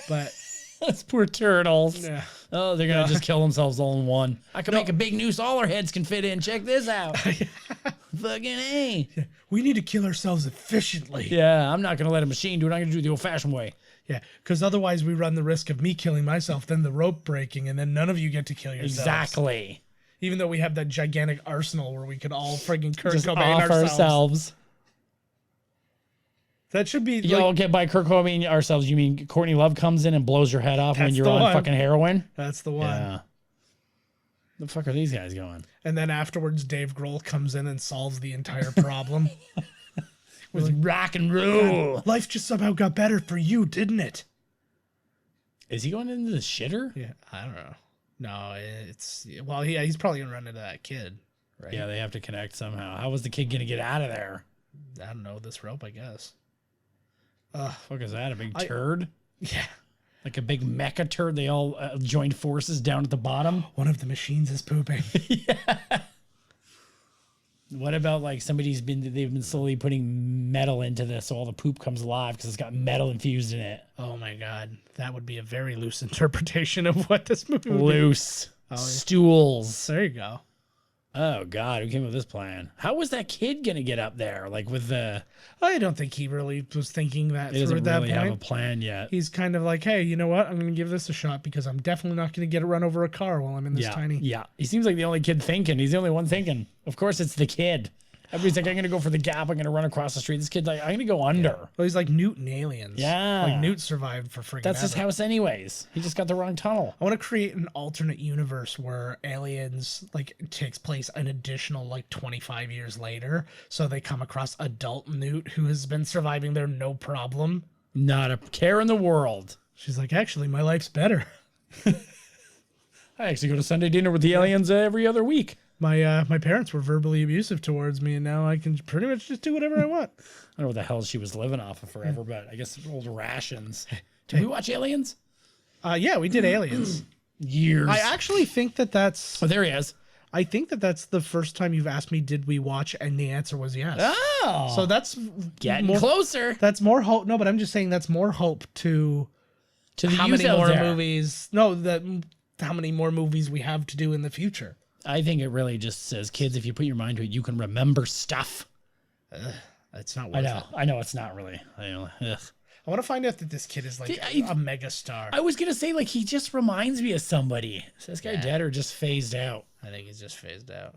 But Those poor turtles. yeah. Oh, they're going to just kill themselves all in one. I can make a big noose all our heads can fit in. Check this out. Fucking A. We need to kill ourselves efficiently. Yeah, I'm not going to let a machine do it. I'm going to do it the old-fashioned way. Yeah, because otherwise we run the risk of me killing myself, then the rope breaking, and then none of you get to kill yourselves. Exactly. Even though we have that gigantic arsenal where we could all friggin' Kurt Just Cobain off ourselves. That should be You like, all get by Kurt Cobain ourselves. You mean Courtney Love comes in and blows your head off when That's you're the on one. fucking heroin? that's the one. Yeah. The fuck are these guys going? And then afterwards, Dave Grohl comes in and solves the entire problem. With rock and roll. Life just somehow got better for you, didn't it? Is he going into the shitter? Yeah, I don't know. No, it's... Well, he's probably going to run into that kid, right? Yeah, they have to connect somehow. How was the kid going to get out of there? I don't know, this rope, I guess. Fuck is that? A big turd? Yeah. Like a big mecha turd? They all joined forces down at the bottom? One of the machines is pooping. Yeah. What about like they've been slowly putting metal into this so all the poop comes alive because it's got metal infused in it. Oh my God. That would be a very loose interpretation of what this movie would Loose. Oh, yeah. Stools. There you go. Oh God, who came up with this plan? How was that kid gonna get up there? Like with the... I don't think he really was thinking that He through doesn't at that really point. have a plan yet. He's kind of like, hey, you know what? I'm going to give this a shot because I'm definitely not going to get it run over a car while I'm in this tiny. Yeah, he seems like the only kid thinking. He's the only one thinking. Of course, it's the kid. Everybody's like, I'm going to go for the gap. I'm going to run across the street. This kid's like, I'm going to go under. Well, he's like Newt in Aliens. Yeah. Like Newt survived for freaking That's his ever. house anyways. He just got the wrong tunnel. I want to create an alternate universe where Aliens like takes place an additional like 25 years later. So they come across adult Newt who has been surviving there no problem. Not a care in the world. She's like, actually, my life's better. I actually go to Sunday dinner with the aliens every other week. My parents were verbally abusive towards me, and now I can pretty much just do whatever I want. I don't know what the hell she was living off of forever, but I guess old rations. Did we watch Aliens? Yeah, we did Aliens. Years. I actually think that's... Oh, there he is. I think that's the first time you've asked me, did we watch? And the answer was yes. Oh. So that's... Getting more, closer. That's more hope. No, but I'm just saying that's more hope to To the how youth many out more there. movies... No, how many more movies we have to do in the future. I think it really just says, kids, if you put your mind to it, you can remember stuff. It's not I worth know. it. I know it's not really. Ugh. I want to find out that this kid is like a mega star. I was going to say, like, he just reminds me of somebody. Is this guy dead or just phased out? I think he's just phased out.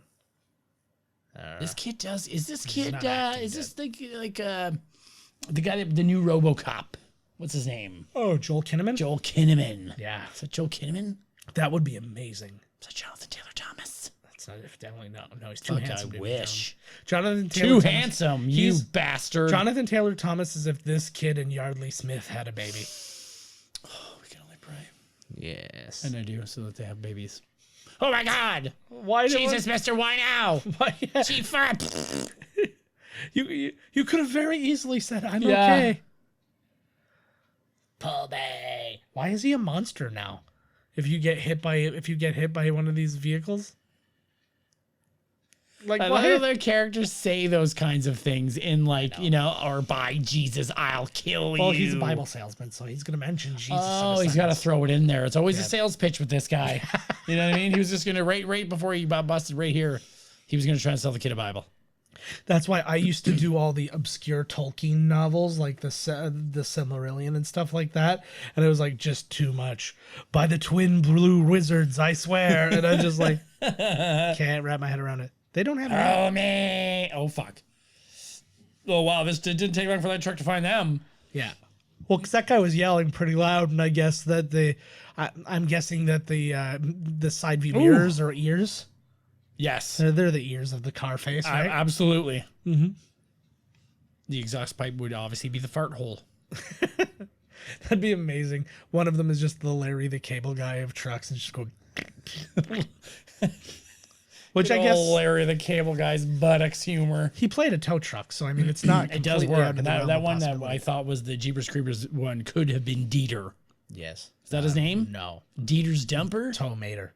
This kid does. Is this kid, not acting is this the guy, the new RoboCop? What's his name? Oh, Joel Kinnaman? Joel Kinnaman. Yeah. Is that Joel Kinnaman? That would be amazing. Is that Jonathan Taylor Thomas? That's not definitely not. No, he's too Fuck, handsome. I to be wish. Jonathan Too Taylor Thomas. handsome, you bastard. Jonathan Taylor Thomas is if this kid and Yardley Smith had a baby. Oh, we can only pray. Yes. And I do, so that they have babies. Oh my God! Why Jesus, Mister, why now? Why? She fart. You could have very easily said, "I'm Yeah. okay." Pull me. Why is he a monster now? If you get hit by one of these vehicles, like I why? love other characters say those kinds of things in like, or by Jesus, I'll kill you. Well, he's a Bible salesman, so he's gonna mention Jesus. Oh, he's got to throw it in there. It's always a sales pitch with this guy. You know what I mean? He was just gonna right before he got busted right here. He was gonna try and sell the kid a Bible. That's why I used to do all the obscure Tolkien novels, like the Silmarillion and stuff like that. And it was like just too much. By the twin blue wizards, I swear. And I'm just like, can't wrap my head around it. They don't have. Oh man! Oh fuck! Oh wow! This didn't take long for that truck to find them. Yeah. Well, because that guy was yelling pretty loud, and I guess that I'm guessing that the side view mirrors are ears. Yes, They're the ears of the car face, right? absolutely. Mm-hmm. The exhaust pipe would obviously be the fart hole. That'd be amazing. One of them is just the Larry the Cable Guy of trucks, and just go. Which I guess Larry the Cable Guy's buttocks humor. he played a tow truck, so I mean it's not. It does completely work. out of the And that realm of one that possibility. I thought was the Jeepers Creepers one could have been Dieter. Yes. Is that his name? No. Dieter's Dumper? Tow Mater.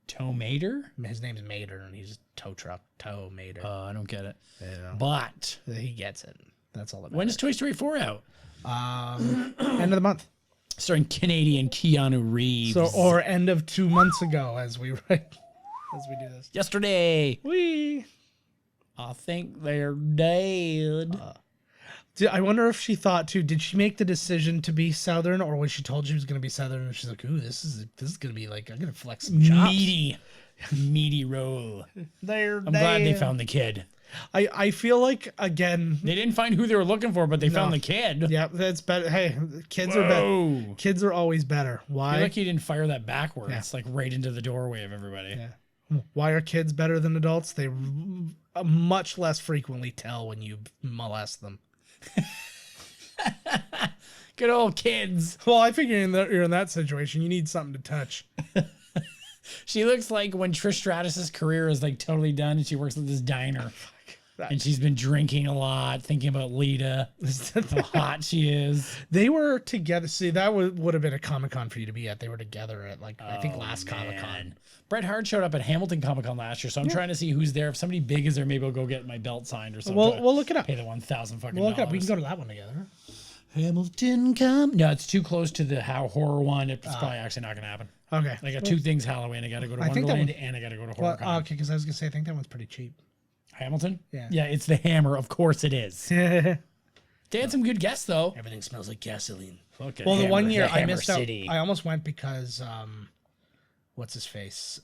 Tomater? His name's Mater, and he's tow truck. Tow Mater. I don't get it. Yeah. But He gets it. That's all that when is matters. Toy Story 4 out? End of the month. Starring Canadian Keanu Reeves. So or end of 2 months ago, as we do this. Yesterday. Wee. I think they're dead. I wonder if she thought too. Did she make the decision to be Southern, or when she told she was going to be Southern, and she's like, "Ooh, this is going to be like I'm going to flex some chops." Meaty role. They're I'm glad they found the kid. I feel like, again, They didn't find who they were looking for, but they found the kid. yeah, that's better. Hey, kids are better. Kids are always better. I Why? feel like he didn't fire that backwards, like right into the doorway of everybody. Yeah. Why are kids better than adults? They much less frequently tell when you molest them. Good old kids. Well, I figure you're in that situation. You need something to touch. She looks like when Trish Stratus's career is like totally done and she works at this diner. And she's been drinking a lot, thinking about Lita, how hot she is. They were together. See, that would have been a Comic-Con for you to be at. They were together at, like, I think last Comic-Con. Bret Hart showed up at Hamilton Comic-Con last year, so I'm trying to see who's there. If somebody big is there, maybe I'll go get my belt signed or something. We'll look it up. Pay the $1,000 fucking We'll look it up. We can dollars. go to that one together. Hamilton No, it's too close to the horror one. It's probably actually not going to happen. Okay. I got two things Halloween. I got to go to I think that Wonderland one- and I got to go to Well, HorrorCon. okay, because I was going to say, I think that one's pretty cheap. Hamilton? Yeah. Yeah, it's the Hammer. Of course it is. Well, They had some good guests, though. everything smells like gasoline. Fucking The one year I Hammer missed City. out. I almost went because, what's his face?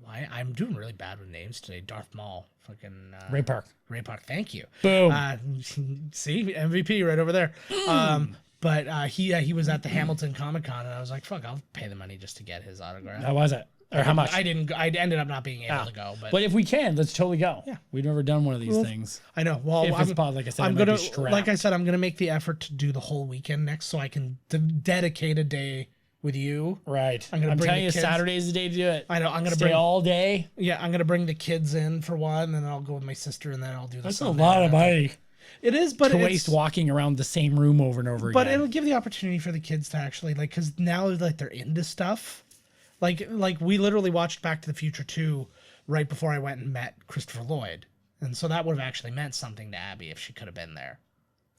I'm doing really bad with names today. Darth Maul. Fucking Ray Park. Ray Park. Thank you. Boom. See, MVP right over there. But he was at the Hamilton Comic-Con, and I was like, fuck, I'll pay the money just to get his autograph. How was it? Or how much? I didn't. I ended up not being able to go. But if we can, let's totally go. Yeah. We've never done one of these things. I know. Well, If it's pod, like I said, I I'm might be gonna, strapped. like I said, I'm gonna make the effort to do the whole weekend next, so I can dedicate a day with you. Right. I'm gonna I'm bring telling the you, kids. Saturday's the day to do it. I know. I'm gonna Stay bring all day. Yeah, I'm gonna bring the kids in for one, and then I'll go with my sister, and then I'll do the. That's a Sunday lot of night. money It is, but to it's, waste walking around the same room over and over But again. it'll give the opportunity for the kids to actually like, because now like they're into stuff. Like we literally watched Back to the Future 2 right before I went and met Christopher Lloyd, and so that would have actually meant something to Abby if she could have been there.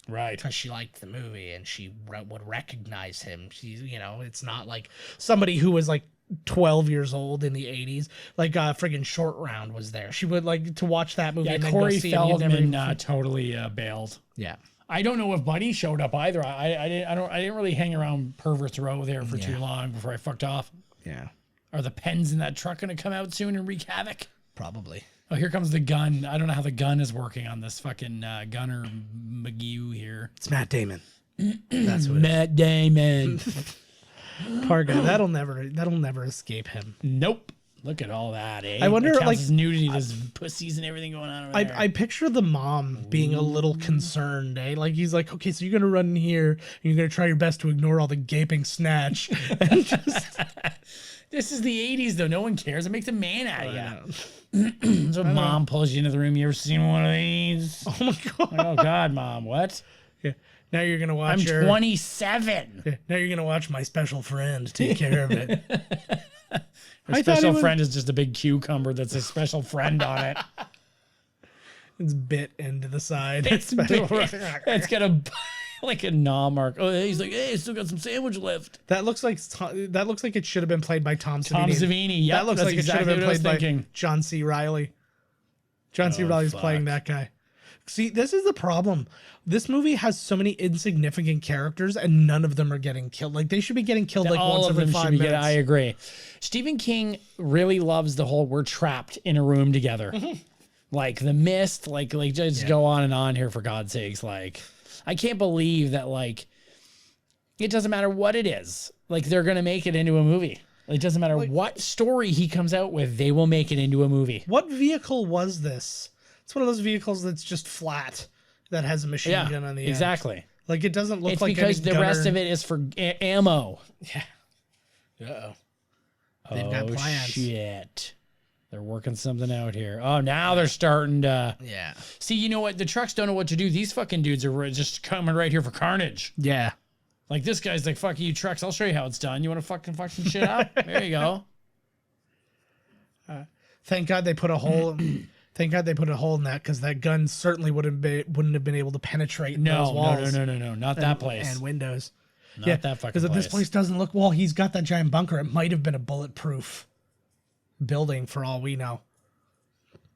Right. Because she liked the movie and she would recognize him. She's, it's not like somebody who was like 12 years old in the 80s. Like friggin' Short Round was there. She would like to watch that movie. Yeah, and then go Corey see it, and you'd never Feldman even- totally bailed. Yeah. I don't know if Buddy showed up either. I didn't really hang around Pervert's Row there for too long before I fucked off. Yeah. Are the pens in that truck going to come out soon and wreak havoc? Probably. Oh, here comes the gun. I don't know how the gun is working on this fucking Gunner McGee here. It's Matt Damon. That's what Matt Damon. Poor guy. That'll never escape him. Nope. Look at all that, eh? I wonder, That counts like- as nudity, there's pussies and everything going on over there. I picture the mom being a little concerned, eh? Like he's like, okay, so you're gonna run in here and you're gonna try your best to ignore all the gaping snatch. And just, This is the 80s, though. No one cares. It makes a man out of you. So mom pulls you into the room. You ever seen one of these? oh my god. Oh, God, Mom. What? Yeah. Now you're gonna watch I'm 27. Yeah, now you're gonna watch my special friend take care of it. Her I thought special it was- friend is just a big cucumber that's a special friend on it. It's bit into the side. It's big. It's got a like a gnaw mark. Oh, he's like, hey, still got some sandwich left. That looks like it should have been played by Tom Savini. Tom Savini. Yep, that looks that's like exactly it should have what I was been played thinking. by John C. Reilly. John C. Reilly's playing that guy. See, this is the problem. This movie has so many insignificant characters, and none of them are getting killed. Like they should be getting killed like All once of every them 5 should be minutes. I agree. Stephen King really loves the whole we're trapped in a room together. Like The Mist, like just go on here for God's sakes. Like I can't believe that like it doesn't matter what it is. Like they're gonna make it into a movie. It doesn't matter what story he comes out with, they will make it into a movie. What vehicle was this? It's one of those vehicles that's just flat that has a machine gun on the end. exactly. Like it doesn't look It's like because any the rest gunner- of it is for ammo. Yeah. Uh-oh. They've got plans. Shit. They're working something out here. Oh, now they're starting to... Yeah. See, you know what? The trucks don't know what to do. These fucking dudes are just coming right here for carnage. Yeah. Like, this guy's like, fuck you, trucks. I'll show you how it's done. You want to fucking fuck some shit up? There you go. Thank God they put a hole. Thank God they put a hole in that because that gun certainly wouldn't have been able to penetrate those walls. No. Not that place. And windows. Not that fucking Because if place. this place doesn't look well, he's got that giant bunker. It might have been a bulletproof building for all we know.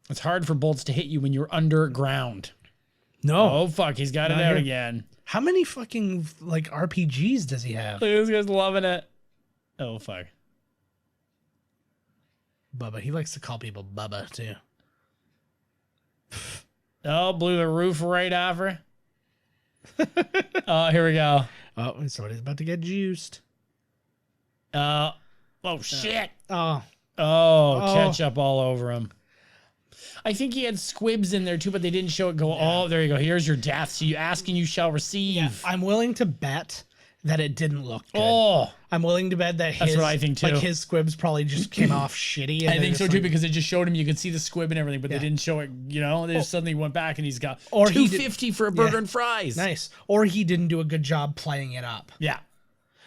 It's hard for bolts to hit you when you're underground. No. Oh, fuck. He's got it Not out here. again. How many fucking like RPGs does he have? Look at this guy's loving it. Oh, fuck. Bubba. He likes to call people Bubba too. Oh, blew the roof right off her. Oh, here we go. Oh, somebody's about to get juiced. Oh, shit. Oh. Oh, ketchup all over him. I think he had squibs in there too, but they didn't show it go. Oh, there you go. Here's your death. So you ask and you shall receive. Yeah, I'm willing to bet that it didn't look good. Oh, I'm willing to bet that that's what I think too. Like his squibs probably just came off shitty. I think so too, because it just showed him. You could see the squib and everything, but they didn't show it. You know, they just suddenly went back and he's got $2.50 for a burger and fries. Nice. Or he didn't do a good job playing it up. Yeah.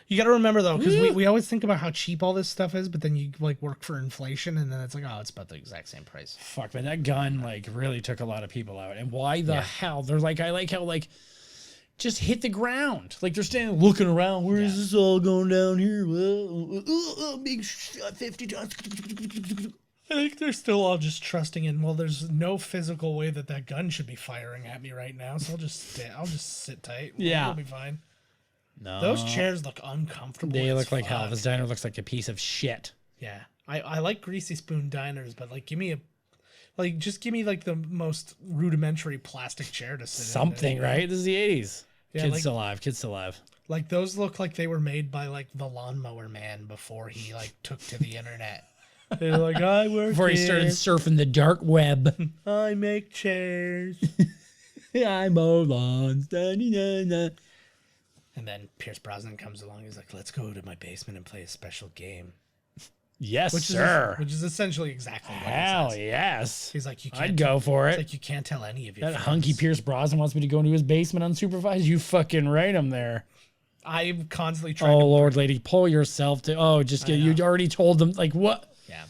You got to remember though, because we always think about how cheap all this stuff is, but then you like work for inflation, and then it's like, oh, it's about the exact same price. Fuck, man, that gun like really took a lot of people out. And why the hell? They're like, I like how like just hit the ground. Like they're standing looking around. Where is this all going down here? Big 50 times. I think they're still all just trusting in. Well, there's no physical way that gun should be firing at me right now, so I'll just sit tight. Yeah, it'll be fine. No, those chairs look uncomfortable. They look like hell. This diner looks like a piece of shit. Yeah, I like Greasy Spoon diners, but like give me just give me like the most rudimentary plastic chair to sit in. Something, right? This is the 80s. Yeah, Kids still alive. Kids still alive. Like those look like they were made by like the Lawnmower Man before he like took to the internet. They're like, I work before he started surfing the dark web. I make chairs. I mow lawns. And then Pierce Brosnan comes along. He's like, let's go to my basement and play a special game. Yes, sir. Which is essentially exactly what Hell he says. Yes. He's like, I'd go for it. Like, you can't tell any of your That friends. hunky Pierce Brosnan wants me to go into his basement unsupervised. You fucking right him there. I'm constantly trying Oh, Lord, lady, pull yourself to... Oh, just get... You already told them... Like, what? Yeah.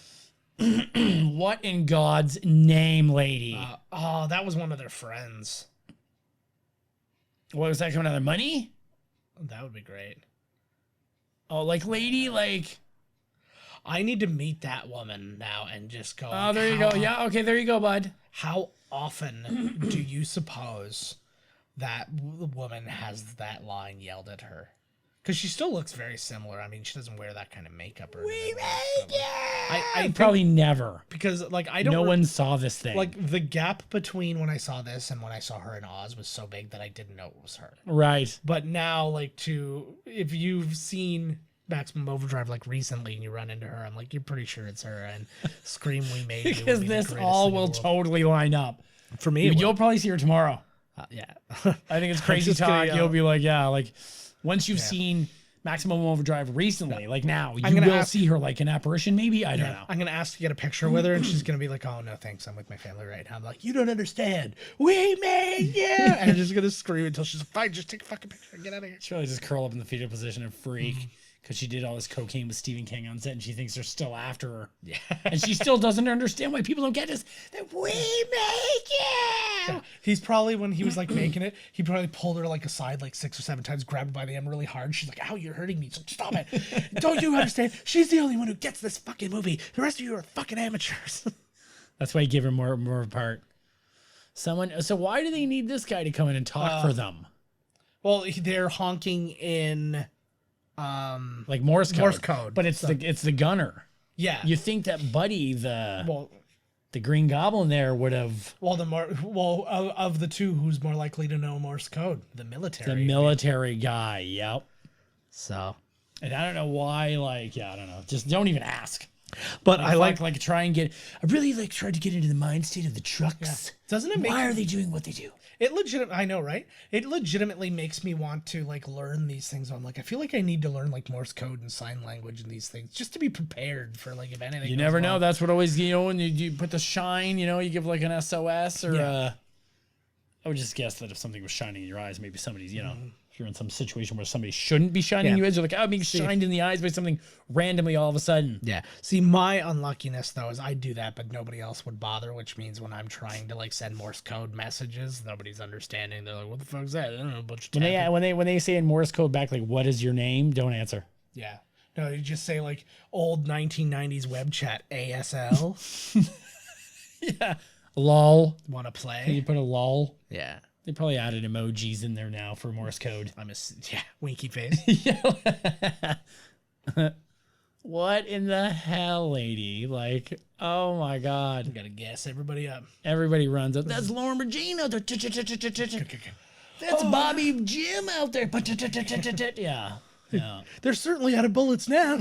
What in God's name, lady? That was one of their friends. What was that coming out of money? That would be great. Oh, like, lady, like... I need to meet that woman now and just go... Oh, there you go. Yeah, okay, there you go, bud. How often do you suppose that woman has that line yelled at her? Because she still looks very similar. I mean, she doesn't wear that kind of makeup or anything. I probably never. Because, like, I don't... No one saw this thing. Like, the gap between when I saw this and when I saw her in Oz was so big that I didn't know it was her. Right. But now, like, if you've seen Maximum Overdrive, like, recently and you run into her, I'm like, you're pretty sure it's her. And Scream We Made You. Because this all will totally line up. For me, you'll probably see her tomorrow. Yeah. I think it's crazy talk. You'll be like, yeah, like... Once you've seen Maximum Overdrive recently, like now, you will see her like an apparition, maybe? I don't know. I'm going to ask to get a picture with her, and she's going to be like, oh, no, thanks. I'm with my family right now. I'm like, you don't understand. We made you. And I'm just going to scream until she's like, fine, just take a fucking picture and get out of here. She'll probably just curl up in the fetal position and freak because she did all this cocaine with Stephen King on set, and she thinks they're still after her. Yeah. And she still doesn't understand why people don't get this. That we make you. Yeah. He's probably, when he was like making it, he probably pulled her like aside like 6 or 7 times, grabbed her by the arm really hard. She's like, ow, you're hurting me. So stop it. Don't you understand? She's the only one who gets this fucking movie. The rest of you are fucking amateurs. That's why he gave her more of a part. So why do they need this guy to come in and talk for them? Well, they're honking in like Morse code. But it's the gunner. Yeah. You think that Buddy, the Green Goblin there would have... of the two, who's more likely to know Morse code? The military. The military guy, yep. So... And I don't know why, like, yeah, I don't know. Just don't even ask. But I like try and get... I really like tried to get into the mind state of the trucks. Yeah. Doesn't it make... Why are they doing what they do? I know, right? It legitimately makes me want to like learn these things. I'm like, I feel like I need to learn like Morse code and sign language and these things just to be prepared for like if anything. You never know. That's what always, when you put the shine, you give like an SOS or I would just guess that if something was shining in your eyes, maybe somebody's, if you're in some situation where somebody shouldn't be shining in your eyes, you're like, I'm being shined in the eyes by something randomly all of a sudden. Yeah. See, my unluckiness though is I do that, but nobody else would bother, which means when I'm trying to like send Morse code messages, nobody's understanding. They're like, what the fuck is that? I don't know, a bunch of when they say in Morse code back, like, what is your name? Don't answer. Yeah. No, you just say like old 1990s web chat ASL. Yeah. Lol. Want to play? Can you put a lol? Yeah. They probably added emojis in there now for Morse code. Winky face. Yeah. What in the hell, lady? Like, oh my God. You gotta gas everybody up. Everybody runs up. That's Lauren Regina. That's Bobby Jim out there. Yeah. Yeah. They're certainly out of bullets now.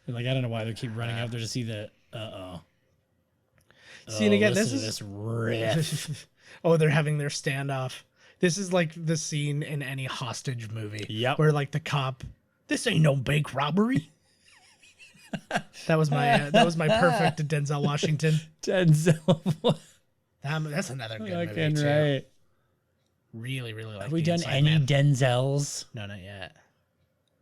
Like, I don't know why they keep running up there to see the, See, and again, listen this to is this riff. oh, they're having their standoff. This is like the scene in any hostage movie. Yep. Where like the cop, this ain't no bank robbery. that was my perfect Denzel Washington. Denzel. That's another good Fucking movie too. right. Really, really like. Have we The done Inside any Man. Denzels? No, not yet.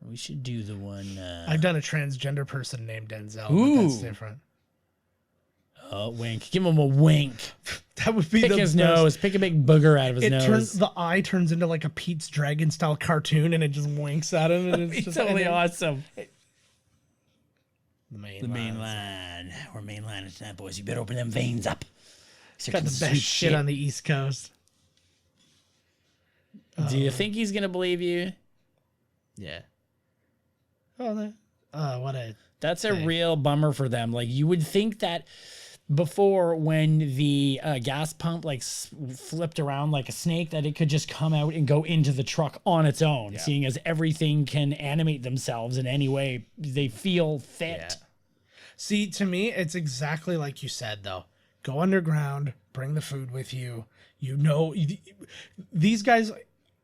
We should do the one. I've done a transgender person named Denzel. Ooh. But that's different. Wink. Give him a wink. That would be Pick the his best. nose. Pick a big booger out of his It nose. turns the eye turns into like a Pete's Dragon style cartoon, and it just winks at him. And it's It's just totally and then- awesome. The main, The main lines. line. We're main line tonight, boys. You better open them veins up. Got the best shit on the East Coast. Do you think he's gonna believe you? Yeah. Oh, what a. That's a real bummer for them. Like, you would think that before, when the gas pump like flipped around like a snake, that it could just come out and go into the truck on its own, seeing as everything can animate themselves in any way they feel fit. Yeah. See, to me, it's exactly like you said, though. Go underground, bring the food with you. You know, these guys,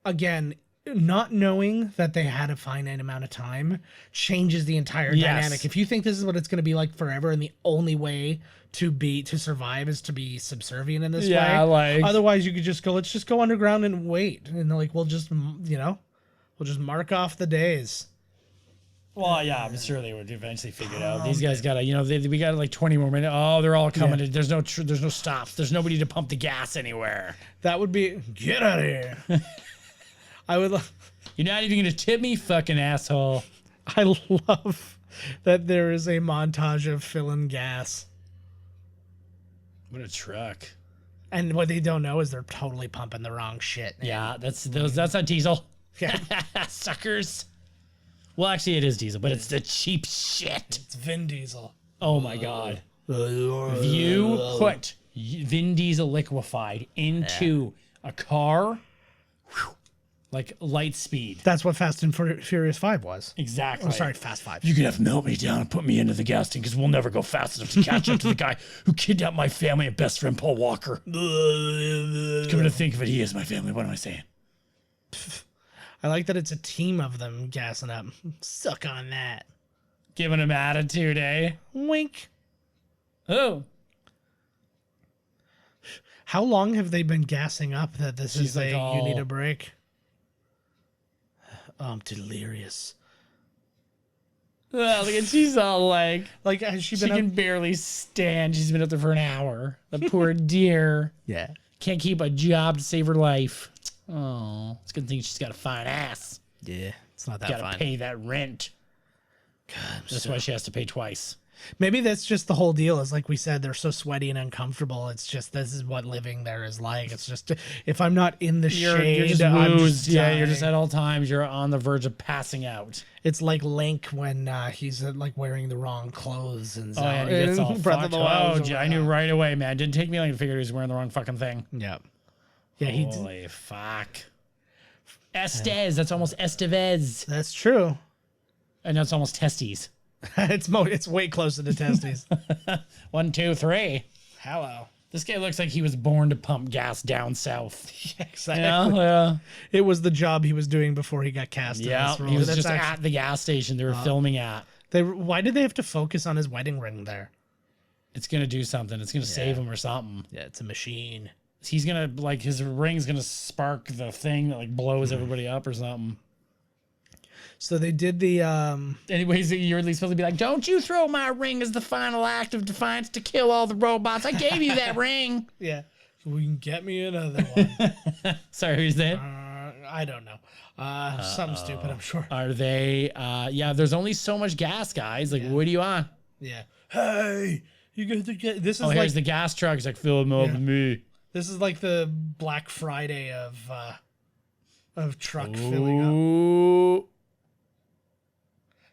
again, not knowing that they had a finite amount of time changes the entire dynamic. If you think this is what it's going to be like forever, and the only way to survive is to be subservient in this way, like, otherwise you could just go, let's just go underground and wait, and like we'll just mark off the days. well, yeah, I'm sure they would eventually figure it out. These guys gotta, we got like 20 more minutes. Oh, they're all coming. There's no stops. There's nobody to pump the gas anywhere. That would be, get out of here. I would You're not even gonna tip me, fucking asshole. I love that there is a montage of filling gas. What a truck. And what they don't know is they're totally pumping the wrong shit. Yeah, that's not diesel. Yeah. Suckers. Well, actually, it is diesel, but it's the cheap shit. It's Vin Diesel. Oh my God. If you put Vin Diesel liquefied into a car, whew, like light speed. That's what Fast and Furious 5 was. Exactly. Oh, sorry, Fast 5. You could have melt me down and put me into the gas tank because we'll never go fast enough to catch up to the guy who kidnapped my family and best friend Paul Walker. Come to think of it, he is my family. What am I saying? I like that it's a team of them gassing up. Suck on that. Giving him attitude, eh? Wink. Oh. How long have they been gassing up that this She's is like, you need "Oh." a break? Oh, I'm delirious. Well, look at, she's all like, Like, has she she been can up? barely stand. She's been up there for an hour. The poor dear. Yeah. Can't keep a job to save her life. Oh, it's a good thing she's got a fine ass. Yeah, it's not that Got to fun. pay that rent. God, That's why she has to pay twice. maybe that's just the whole deal. Is like we said, they're so sweaty and uncomfortable. It's just this is what living there is like. It's just if I'm not in the shade, You're just I'm woozed. just Yeah, you're just dying. at all times. You're on the verge of passing out. It's like Link when he's like wearing the wrong clothes and Oh, yeah, and he gets all Breath of fucked. the Wild. Oh, gee, I knew right away, man. Didn't take me long to figure he was wearing the wrong fucking thing. Yeah, yeah, he. Holy fuck. Estes. That's almost Estevez. That's true. And that's almost testes. It's way closer to testes. 1, 2, 3. Hello. This guy looks like he was born to pump gas down south. Exactly. Yeah. It was the job he was doing before he got cast. in Yeah, this role. he was That's just actually- at the gas station they were filming at. Why did they have to focus on his wedding ring there? It's going to do something. It's going to save him or something. Yeah, it's a machine. He's going to, like, his ring's going to spark the thing that, like, blows everybody up or something. So they did the Anyways, you're at least supposed to be like, don't you throw my ring as the final act of defiance to kill all the robots. I gave you that ring. yeah. So we can get me another one. Sorry, who's that? I don't know. Something stupid, I'm sure. Are they, yeah, there's only so much gas, guys. Like, what do you want? Yeah. Hey, you got to get this is Oh, like here's the gas truck. He's like, fill them up with me. this is like the Black Friday of truck filling up. Ooh.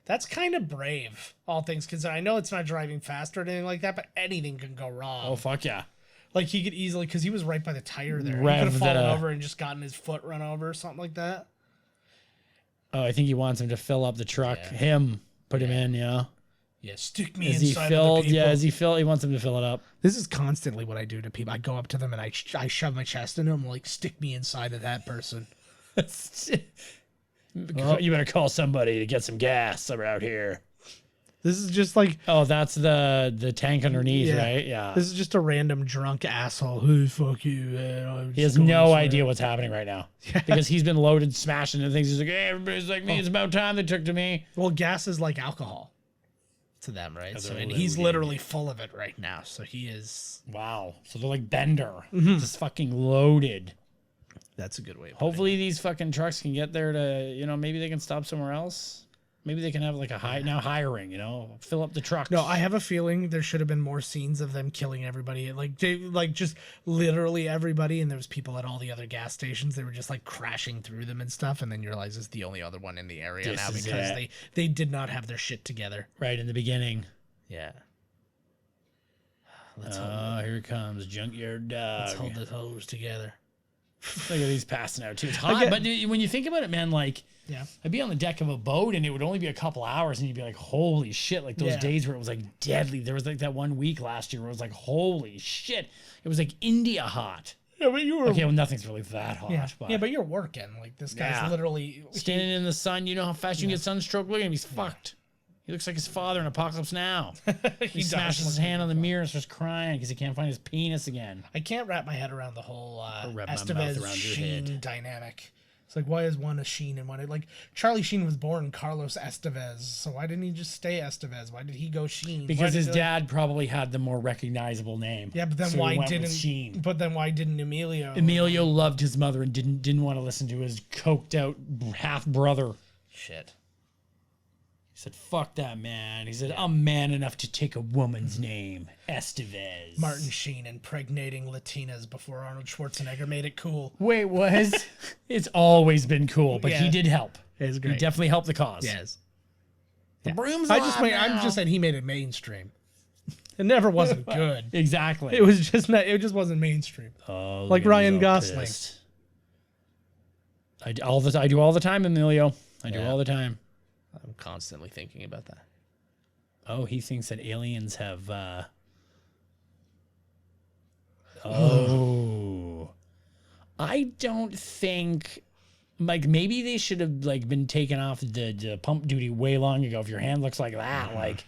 That's kind of brave, all things considered. I know it's not driving fast or anything like that, but anything can go wrong. Oh, fuck yeah. Like, he could easily, because he was right by the tire there. He could have fallen over and just gotten his foot run over or something like that. Oh, I think he wants him to fill up the truck. Yeah. Put him in, yeah. Yeah, stick me Is he inside filled? of the people. Yeah, is he filled? He wants him to fill it up. This is constantly what I do to people. I go up to them and I shove my chest into them, like, stick me inside of that person. You better call somebody to get some gas around here. This is just like... Oh, that's the tank underneath, right? Yeah. This is just a random drunk asshole. Hey, fuck you, man. He has no idea what's happening right now. Yeah. Because he's been loaded, smashing into things. He's like, hey, everybody's like me. It's about time they took to me. Well, gas is like alcohol to them, right? So, and he's literally full of it right now. So he is... Wow. So they're like Bender. Just fucking loaded. That's a good way of Hopefully these fucking trucks can get there to, maybe they can stop somewhere else. Maybe they can have like a hiring, fill up the trucks. No, I have a feeling there should have been more scenes of them killing everybody. Like just literally everybody. And there was people at all the other gas stations. They were just like crashing through them and stuff. And then you realize it's the only other one in the area now because they did not have their shit together. Right in the beginning. Yeah. Here it comes Junkyard Dog. Let's hold this hose together. Look at these passing out too. It's hot, but when you think about it, man, like, I'd be on the deck of a boat and it would only be a couple hours and you'd be like, holy shit, like those days where it was like deadly. There was like that 1 week last year where it was like, holy shit. It was like India hot. Yeah, but you were... Okay, well, nothing's really that hot. Yeah, but you're working. Like, this guy's literally... Standing in the sun, you know how fast you can get sunstroke? Look at him, he's fucked. He looks like his father in Apocalypse Now. he smashes his hand on the mirror and starts crying because he can't find his penis again. I can't wrap my head around the whole Estevez-Sheen dynamic. It's like, why is one a Sheen and one... Like, Charlie Sheen was born Carlos Estevez, so why didn't he just stay Estevez? Why did he go Sheen? Because his dad probably had the more recognizable name. Yeah, but then so why didn't... Sheen? But then why didn't Emilio... Emilio loved his mother and didn't want to listen to his coked-out half-brother. Shit. He said, fuck that, man. He said, I'm man enough to take a woman's name. Estevez. Martin Sheen impregnating Latinas before Arnold Schwarzenegger made it cool. Wait, was? It's always been cool, but he did help. It was great. He definitely helped the cause. Yes. The broom's I'm just saying he made it mainstream. It never wasn't good. Exactly. It was just not. It just wasn't mainstream. Oh, like Ryan Gosling. Pissed. I do all the time, Emilio. I do all the time. I'm constantly thinking about that. Oh, he thinks that aliens have... I don't think... Like, maybe they should have, like, been taken off the pump duty way long ago if your hand looks like that. Like,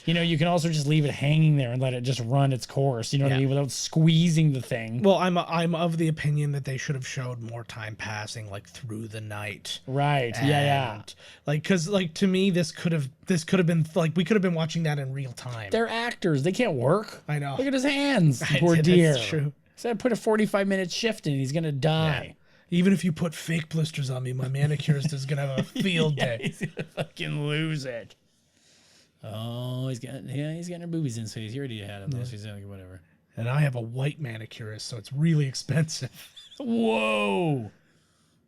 you can also just leave it hanging there and let it just run its course, you know what I mean, without squeezing the thing. Well, I'm of the opinion that they should have showed more time passing, like, through the night. Right. Yeah. Like, because, like, to me, this could have been, like, we could have been watching that in real time. They're actors. They can't work. I know. Look at his hands. Poor dear. That's true. Said put a 45-minute shift in. He's going to die. Yeah. Even if you put fake blisters on me, my manicurist is going to have a field day. He's going to fucking lose it. Oh, he's getting her boobies in, so he's already had them. Yeah. So he's like, whatever. And I have a white manicurist, so it's really expensive. Whoa!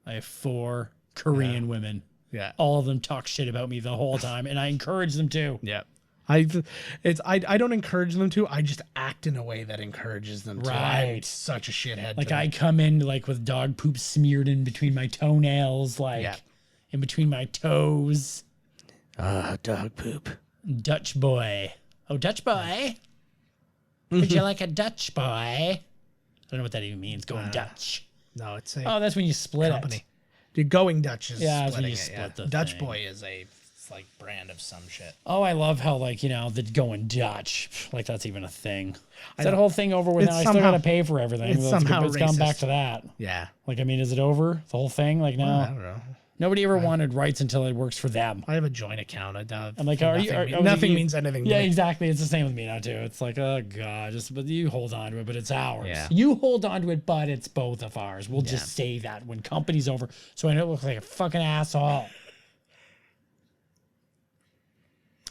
I have 4 Korean women. Yeah, all of them talk shit about me the whole time, and I encourage them to. Yeah, I don't encourage them to. I just act in a way that encourages them to. I'm such a shithead. Like I come in like with dog poop smeared in between my toenails, like in between my toes. Dog poop. Dutch boy. Oh, Dutch boy. Would you like a Dutch boy? I don't know what that even means. Going Dutch. No, it's that's when you split company. It. You're going Dutch is that's when you split the Dutch thing. boy is a like brand of some shit. Oh, I love how the going Dutch, like that's even a thing. Is that whole thing over with now? I still gotta pay for everything. It's somehow it's gone back to that. Yeah. Like, I mean, is it over? The whole thing? Like, no. I don't know. Nobody ever wanted rights until it works for them. I have a joint account. I'm like, nothing means anything. Yeah, exactly. It's the same with me now too. It's like, oh god, but you hold on to it, but it's ours. Yeah. You hold on to it, but it's both of ours. We'll just say that when company's over, so I don't look like a fucking asshole.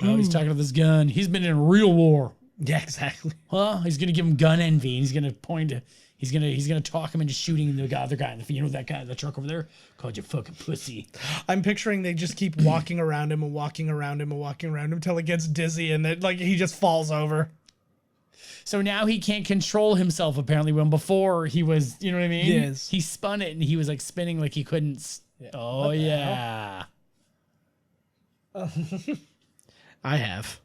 Oh, he's talking to this gun. He's been in a real war. Yeah, exactly. Well, he's gonna give him gun envy, and he's gonna point to. He's gonna talk him into shooting the other guy. That guy in the truck over there called you fucking pussy. I'm picturing they just keep walking around him and walking around him and walking around him until he gets dizzy and then like he just falls over. So now he can't control himself apparently. When before he was, you know what I mean? Yes. He spun it and he was like spinning like he couldn't. Oh yeah. I have.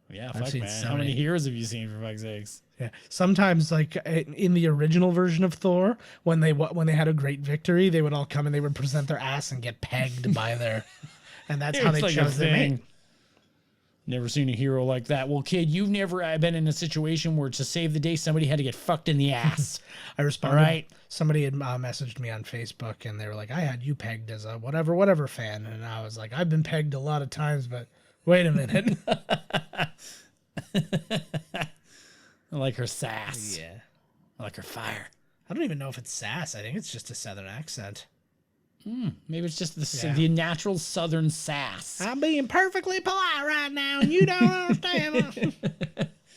Yeah, I've fuck seen man. so How many many. heroes have you seen for fuck's sakes? Yeah. Sometimes, like in the original version of Thor, when they had a great victory, they would all come and they would present their ass and get pegged by their, and that's how It's they like a chose their mate. thing. Never seen a hero like that. Well, kid, you've never been in a situation where to save the day somebody had to get fucked in the ass. I responded. All right. Somebody had messaged me on Facebook and they were like, "I had you pegged as a whatever fan," and I was like, "I've been pegged a lot of times, but wait a minute." I like her sass. Yeah. I like her fire. I don't even know if it's sass. I think it's just a southern accent. Maybe it's just the natural southern sass. I'm being perfectly polite right now, and you don't understand.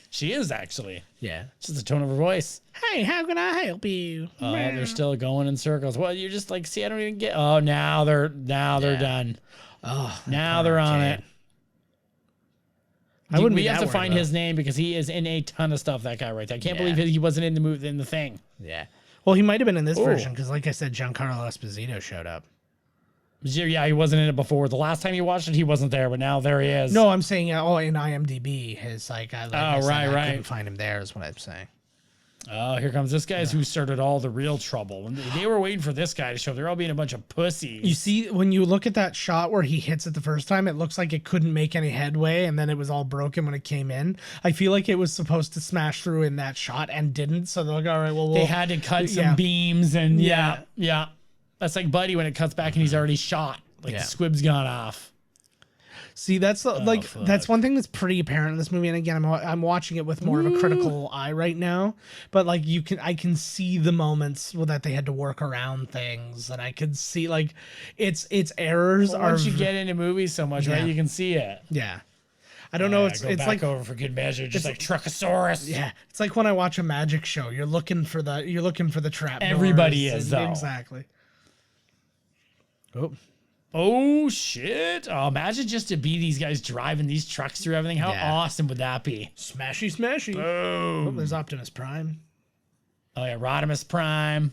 She is actually. Yeah. It's just the tone of her voice. Hey, how can I help you? Oh, they're still going in circles. Well, you're just like, see, I don't even get. Oh, now they're done. Oh, Now they're on it. I wouldn't We be have that to find worried, his name because he is in a ton of stuff. That guy right there. I can't believe he wasn't in the movie in the thing. Yeah. Well, he might have been in this version because, like I said, Giancarlo Esposito showed up. Yeah, he wasn't in it before. The last time you watched it, he wasn't there, but now there he is. No, I'm saying, in IMDb, his I couldn't find him there. Is what I'm saying. Oh, here comes this guy's who started all the real trouble. They were waiting for this guy to show. They're all being a bunch of pussies. You see, when you look at that shot where he hits it the first time, it looks like it couldn't make any headway, and then it was all broken when it came in. I feel like it was supposed to smash through in that shot and didn't. So they're like, all right, well, they had to cut some beams, and yeah. That's like Buddy when it cuts back and he's already shot. Like the squib's gone off. See, that's that's one thing that's pretty apparent in this movie. And again, I'm watching it with more of a critical eye right now. But like I can see the moments that they had to work around things, and I could see like its errors are. Once you get into movies so much, right, you can see it. Yeah. I don't know. It's back like over for good measure, just like Truckosaurus. Yeah, it's like when I watch a magic show. You're looking for the trap. Everybody is though. Exactly. Oh shit! Oh, imagine just to be these guys driving these trucks through everything. How awesome would that be? Smashy. Boom. Oh, there's Optimus Prime. Oh yeah, Rodimus Prime.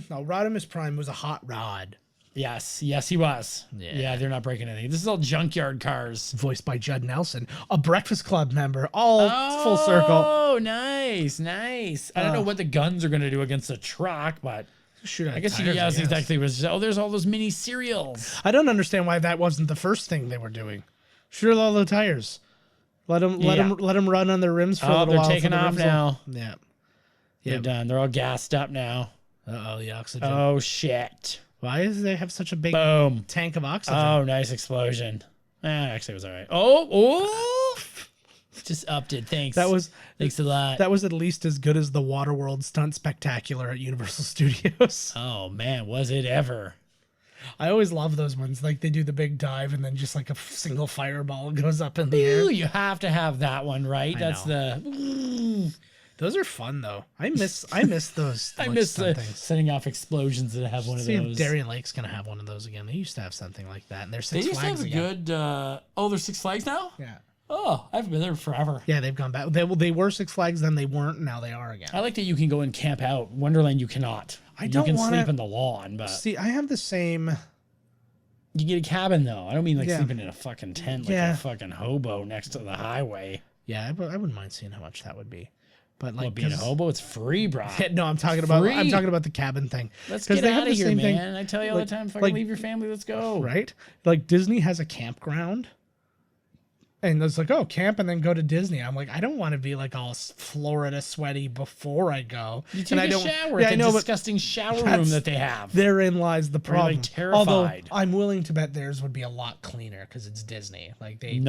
No, Rodimus Prime was a hot rod. Yes, he was. Yeah, they're not breaking anything. This is all junkyard cars. Voiced by Judd Nelson, a Breakfast Club member. All full circle. Oh, nice. I don't know what the guns are gonna do against a truck, but Shoot, I guess exactly. There's all those mini cereals. I don't understand why that wasn't the first thing they were doing. Shoot all the tires. Let them run on their rims for a little while. They're taking off now. Yeah. They're done. They're all gassed up now. The oxygen. Oh shit! Why does they have such a big Boom tank of oxygen? Oh, nice explosion. Actually, it was all right. Oh! Just upped it. Thanks. Thanks a lot. That was at least as good as the Waterworld Stunt Spectacular at Universal Studios. Oh man, was it ever? I always love those ones. Like they do the big dive and then just like a single fireball goes up in the air. You have to have that one, right? That's the. Those are fun though. I miss those. I miss setting off explosions that have one of those. See if Darien Lake's gonna have one of those again. They used to have something like that, and they're Six Flags again. They used to have a good. They're Six Flags now. Yeah. Oh, I haven't been there forever. Yeah, they've gone back. They were Six Flags, then they weren't. Now they are again. I like that you can go and camp out. Wonderland, you cannot. You can sleep in the lawn, but see, I have the same. You get a cabin though. I don't mean like sleeping in a fucking tent like a fucking hobo next to the highway. Yeah, I wouldn't mind seeing how much that would be. But like being a hobo, it's free, bro. No, I'm talking about the cabin thing. Let's get out of here, man. I tell you all the time, fucking leave your family. Let's go. Right? Like Disney has a campground. And it's like, oh, camp and then go to Disney. I'm like, I don't want to be like all Florida sweaty before I go. You take a shower at the disgusting shower room that they have. Therein lies the problem. Like terrified. Although I'm willing to bet theirs would be a lot cleaner because it's Disney. Like it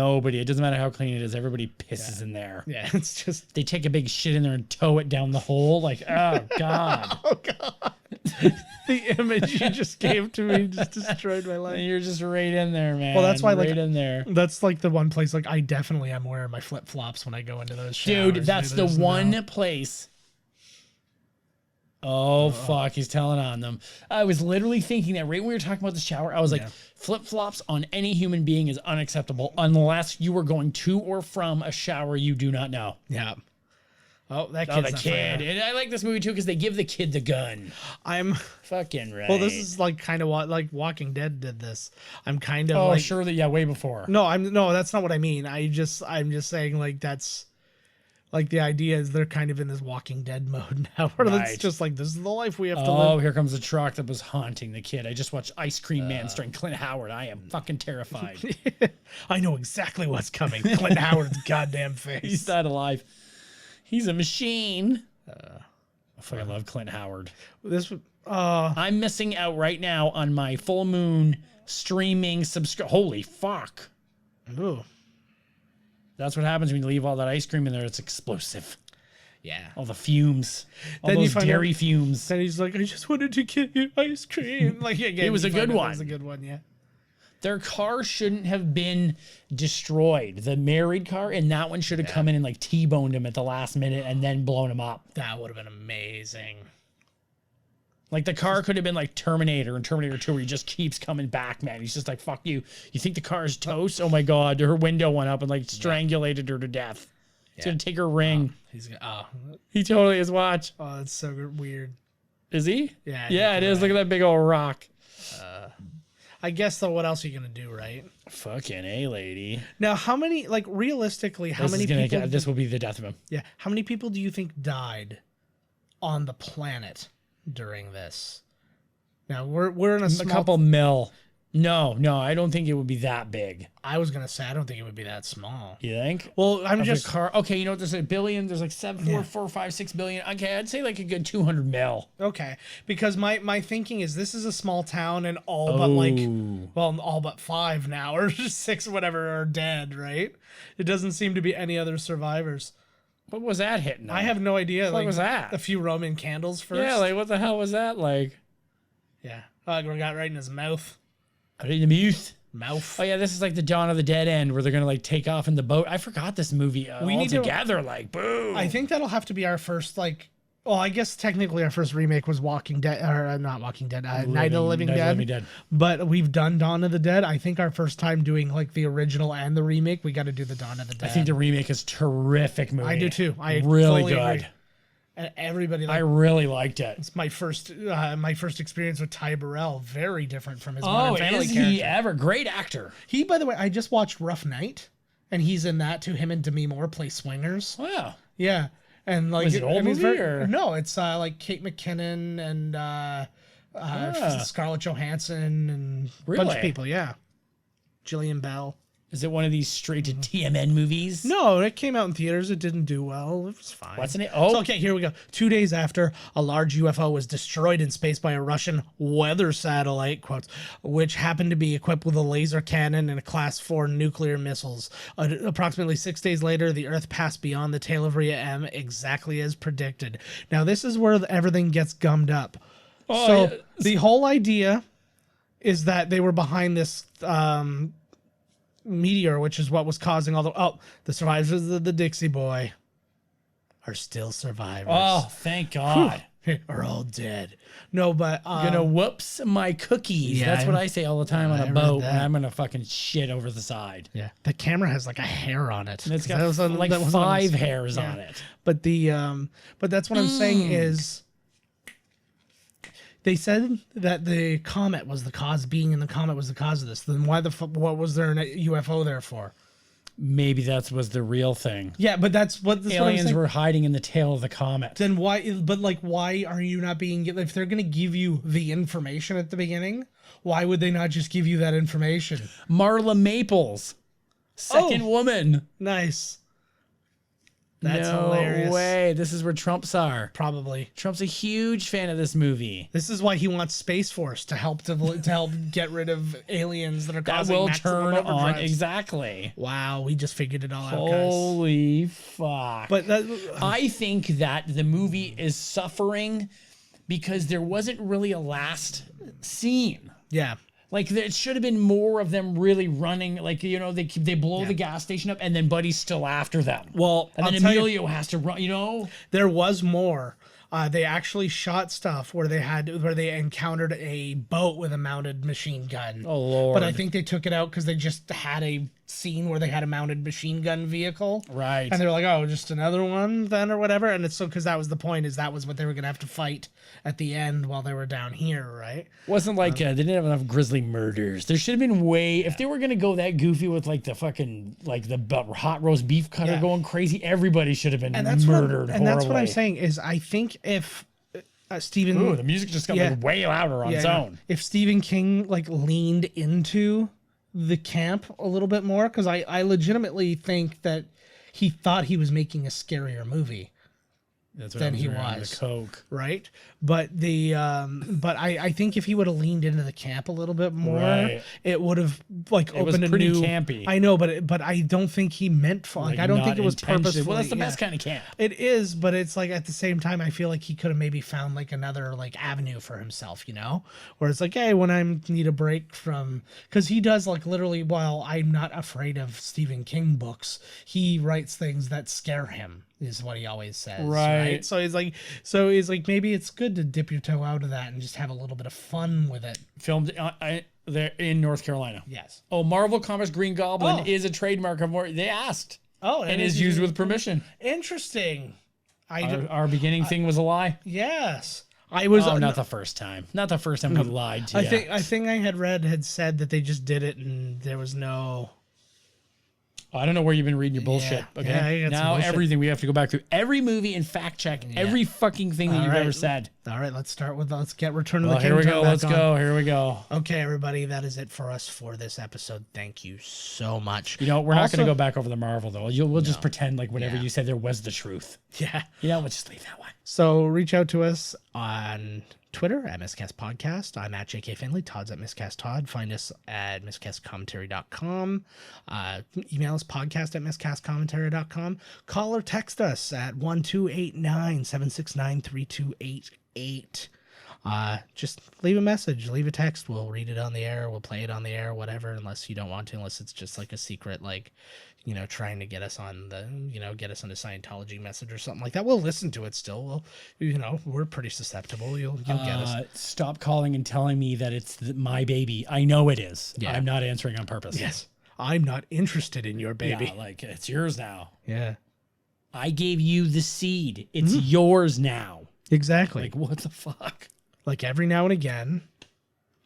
doesn't matter how clean it is. Everybody pisses in there. Yeah, it's just they take a big shit in there and tow it down the hole. Like, oh god. Oh god. The image you just gave to me just destroyed my life. And you're just right in there, man. Well, that's why right in there. That's like the one place like I definitely am wearing my flip flops when I go into those showers. Dude, that's the one place. Oh, fuck. He's telling on them. I was literally thinking that right when we were talking about the shower. I was like, flip-flops on any human being is unacceptable unless you are going to or from a shower you do not know. Yeah. Oh, that kid's Oh, the not kid. fair. And I like this movie, too, because they give the kid the gun. I'm Fucking right. well. This is like kind of what like Walking Dead did this. I'm kind of Oh, like sure. Yeah, way before. no. That's not what I mean. I'm just saying like that's like the idea is they're kind of in this Walking Dead mode now, where it's Right. just like this is the life we have to Oh, live. here comes the truck that was haunting the kid. I just watched Ice Cream Man starring Clint Howard. I am fucking terrified. I know exactly what's coming. Clint Howard's goddamn face. He's not alive. He's a machine. I fucking love Clint Howard. This I'm missing out right now on my full moon streaming Holy fuck. ooh. That's what happens when you leave all that ice cream in there. It's explosive. Yeah. All the fumes. All Then you those find dairy out- fumes. Then he's like, I just wanted to get you ice cream. Like again, It was you a find good out one. It was a good one, yeah. Their car shouldn't have been destroyed. The married car, and that one should have come in and like T-boned him at the last minute and then blown him up. That would have been amazing. Like the car could have been like Terminator and Terminator 2 where he just keeps coming back, man. He's just like, fuck you. You think the car is toast? Oh my God. Her window went up and like strangulated her to death. He's going to take her ring. He's He totally is. Watch. oh, that's so weird. Is he? Yeah, I Yeah, think it you're is. Look at that big old rock. I guess though, what else are you gonna do, right? Fucking A, lady. Now, how many, like realistically, how many people? This will be the death of him. Yeah, how many people do you think died on the planet during this? Now we're in a A small. couple mil. No, I don't think it would be that big. I was gonna say I don't think it would be that small. You think? Well, I'm Of the just car. Okay, you know what? There's a billion. There's like 4, 5, 6 billion. Okay, I'd say like a good 200 mil. okay because my thinking is this is a small town and all but like all but 5 now or 6 whatever are dead, right? It doesn't seem to be any other survivors. What was that hitting? I have no idea. What was that? A few Roman candles first. Yeah, like what the hell was that like? yeah. Oh, we got right in his mouth. Right in the Mouth. Oh yeah, this is like the Dawn of the Dead End where they're gonna like take off in the boat. I forgot this movie We need to- altogether. Like, boom. I think that'll have to be our first like. Well, I guess technically our first remake was Walking Dead, or not Walking Dead, Night of the Living Dead. But we've done Dawn of the Dead. I think our first time doing like the original and the remake, we got to do the Dawn of the Dead. I think the remake is terrific movie. I do too. I really fully good. agree. And everybody, I like, really liked it. it's my first experience with Ty Burrell. Very different from his Oh, Modern Family is character. he ever? Great actor. He, by the way, I just watched Rough Night, and he's in that too. Him and Demi Moore play swingers. Wow. Yeah, and like Was it an old and he's movie, or? no? It's like Kate McKinnon and Scarlett Johansson and a bunch Really? of people. Yeah, Jillian Bell. Is it one of these straight to TMN movies? No, it came out in theaters. It didn't do well. It was fine. What's in it? Oh, So, okay, here we go. 2 days after, a large UFO was destroyed in space by a Russian weather satellite, quotes, which happened to be equipped with a laser cannon and a Class 4 nuclear missiles. Approximately 6 days later, the Earth passed beyond the tail of Rhea M exactly as predicted. Now, this is where everything gets gummed up. Oh, So, yeah. the whole idea is that they were behind this meteor, which is what was causing all the survivors of the Dixie Boy are still survivors. Oh, thank God. Are all dead. No, but Gonna whoops my cookies. Yeah, That's what I say all the time on I a read boat that. when I'm gonna fucking shit over the side. yeah, the camera has like a hair on it. And it's 'Cause got that was on- like that was on 5 his- hairs yeah. on it. But but that's what I'm saying is they said that the comet was the cause. Being in the comet was the cause of this. Then why what was there a UFO there for? Maybe that was the real thing. Yeah, but that's what I'm Aliens saying. were hiding in the tail of the comet. Then why? But like, why are you not being? If they're gonna give you the information at the beginning, why would they not just give you that information? Marla Maples, second woman. Nice. That's no hilarious. way. This is where Trumps are. Probably. Trump's a huge fan of this movie. This is why he wants Space Force to help get rid of aliens that are That causing will maximum turn on. overdrives. Exactly. Wow, we just figured it all out, guys. Holy fuck. But that, I think that the movie is suffering because there wasn't really a last scene. yeah, Like it should have been more of them really running. Like, you know, they blow the gas station up and then Buddy's still after them. Well, and then I'll tell you- Emilio has to run, you know? there was more. They actually shot stuff where they encountered a boat with a mounted machine gun. Oh, Lord. But I think they took it out because they just had a scene where they had a mounted machine gun vehicle. Right. And they're like, oh, just another one then or whatever. And it's so because that was the point, is that was what they were going to have to fight at the end while they were down here, right? Wasn't like they didn't have enough grisly murders. There should have been if they were gonna go that goofy with like the fucking like the hot roast beef cutter going crazy, everybody should have been murdered. And that's what I'm saying is I think if Stephen, ooh, the music just got like way louder on its own. If Stephen King like leaned into the camp a little bit more, because I legitimately think that he thought he was making a scarier movie. That's what than he was. The coke, right? But I think if he would have leaned into the camp a little bit more, it would have like opened a new. Campy. I know, but I don't think he meant for like I don't think it was purposeful. Well, that's the best kind of camp. It is, but it's like at the same time, I feel like he could have maybe found like another like avenue for himself, you know, where it's like, hey, when I need a break from, because he does like literally. While I'm not afraid of Stephen King books, he writes things that scare him. Is what he always says, right? So he's like, maybe it's good to dip your toe out of that and just have a little bit of fun with it. Filmed there in North Carolina. Yes. Oh, Marvel Comics Green Goblin is a trademark of more. They asked. Oh, and is used with permission. Interesting. Our beginning thing was a lie. Yes. I was not the first time. Not the first time we lied to you. I think I had said that they just did it and there was no. I don't know where you've been reading your bullshit. Okay. Now everything we have to go back through every movie and fact check every fucking thing that you've ever said. All right, let's get Return of the King. Here we go. Let's go. Here we go. Okay, everybody, that is it for us for this episode. Thank you so much. You know, we're not going to go back over the Marvel though. We'll just pretend like whatever you said there was the truth. Yeah. We'll just leave that one. So reach out to us on Twitter at Miscast Podcast. I'm at JK Finley. Todd's at Miscast Todd. Find us at miscastcommentary.com. Email us podcast at miscastcommentary.com. Call or text us at 1289-769-3288. Just leave a message, leave a text. We'll read it on the air. We'll play it on the air, whatever, unless you don't want to, unless it's just like a secret, like, you know, trying to get us on the, you know, get us on a Scientology message or something like that. We'll listen to it still. We'll, you know, we're pretty susceptible. You'll get us. Stop calling and telling me that it's my baby. I know it is. Yeah. I'm not answering on purpose. Yes. I'm not interested in your baby. Yeah, like it's yours now. Yeah. I gave you the seed. It's yours now. Exactly. Like, what the fuck? Like every now and again,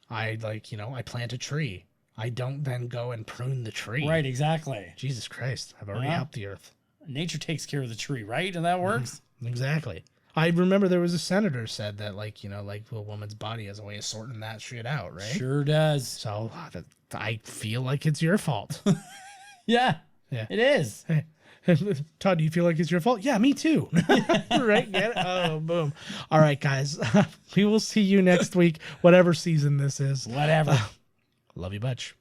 I plant a tree. I don't then go and prune the tree. Right, exactly. Jesus Christ. I've already helped the earth. Nature takes care of the tree, right? And that works? Exactly. I remember there was a senator said that, like, you know, like a woman's body has a way of sorting that shit out, right? Sure does. So I feel like it's your fault. Yeah, it is. Hey, Todd, do you feel like it's your fault? Yeah, me too. Right? Get it? Oh, boom. All right, guys. We will see you next week, whatever season this is. Whatever. Love you much.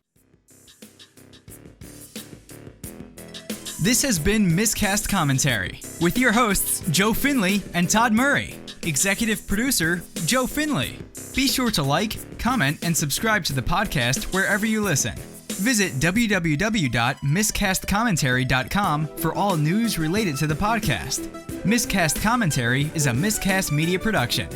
This has been Miscast Commentary with your hosts, Joe Finley and Todd Murray. Executive producer, Joe Finley. Be sure to like, comment, and subscribe to the podcast wherever you listen. Visit www.miscastcommentary.com for all news related to the podcast. Miscast Commentary is a Miscast Media production.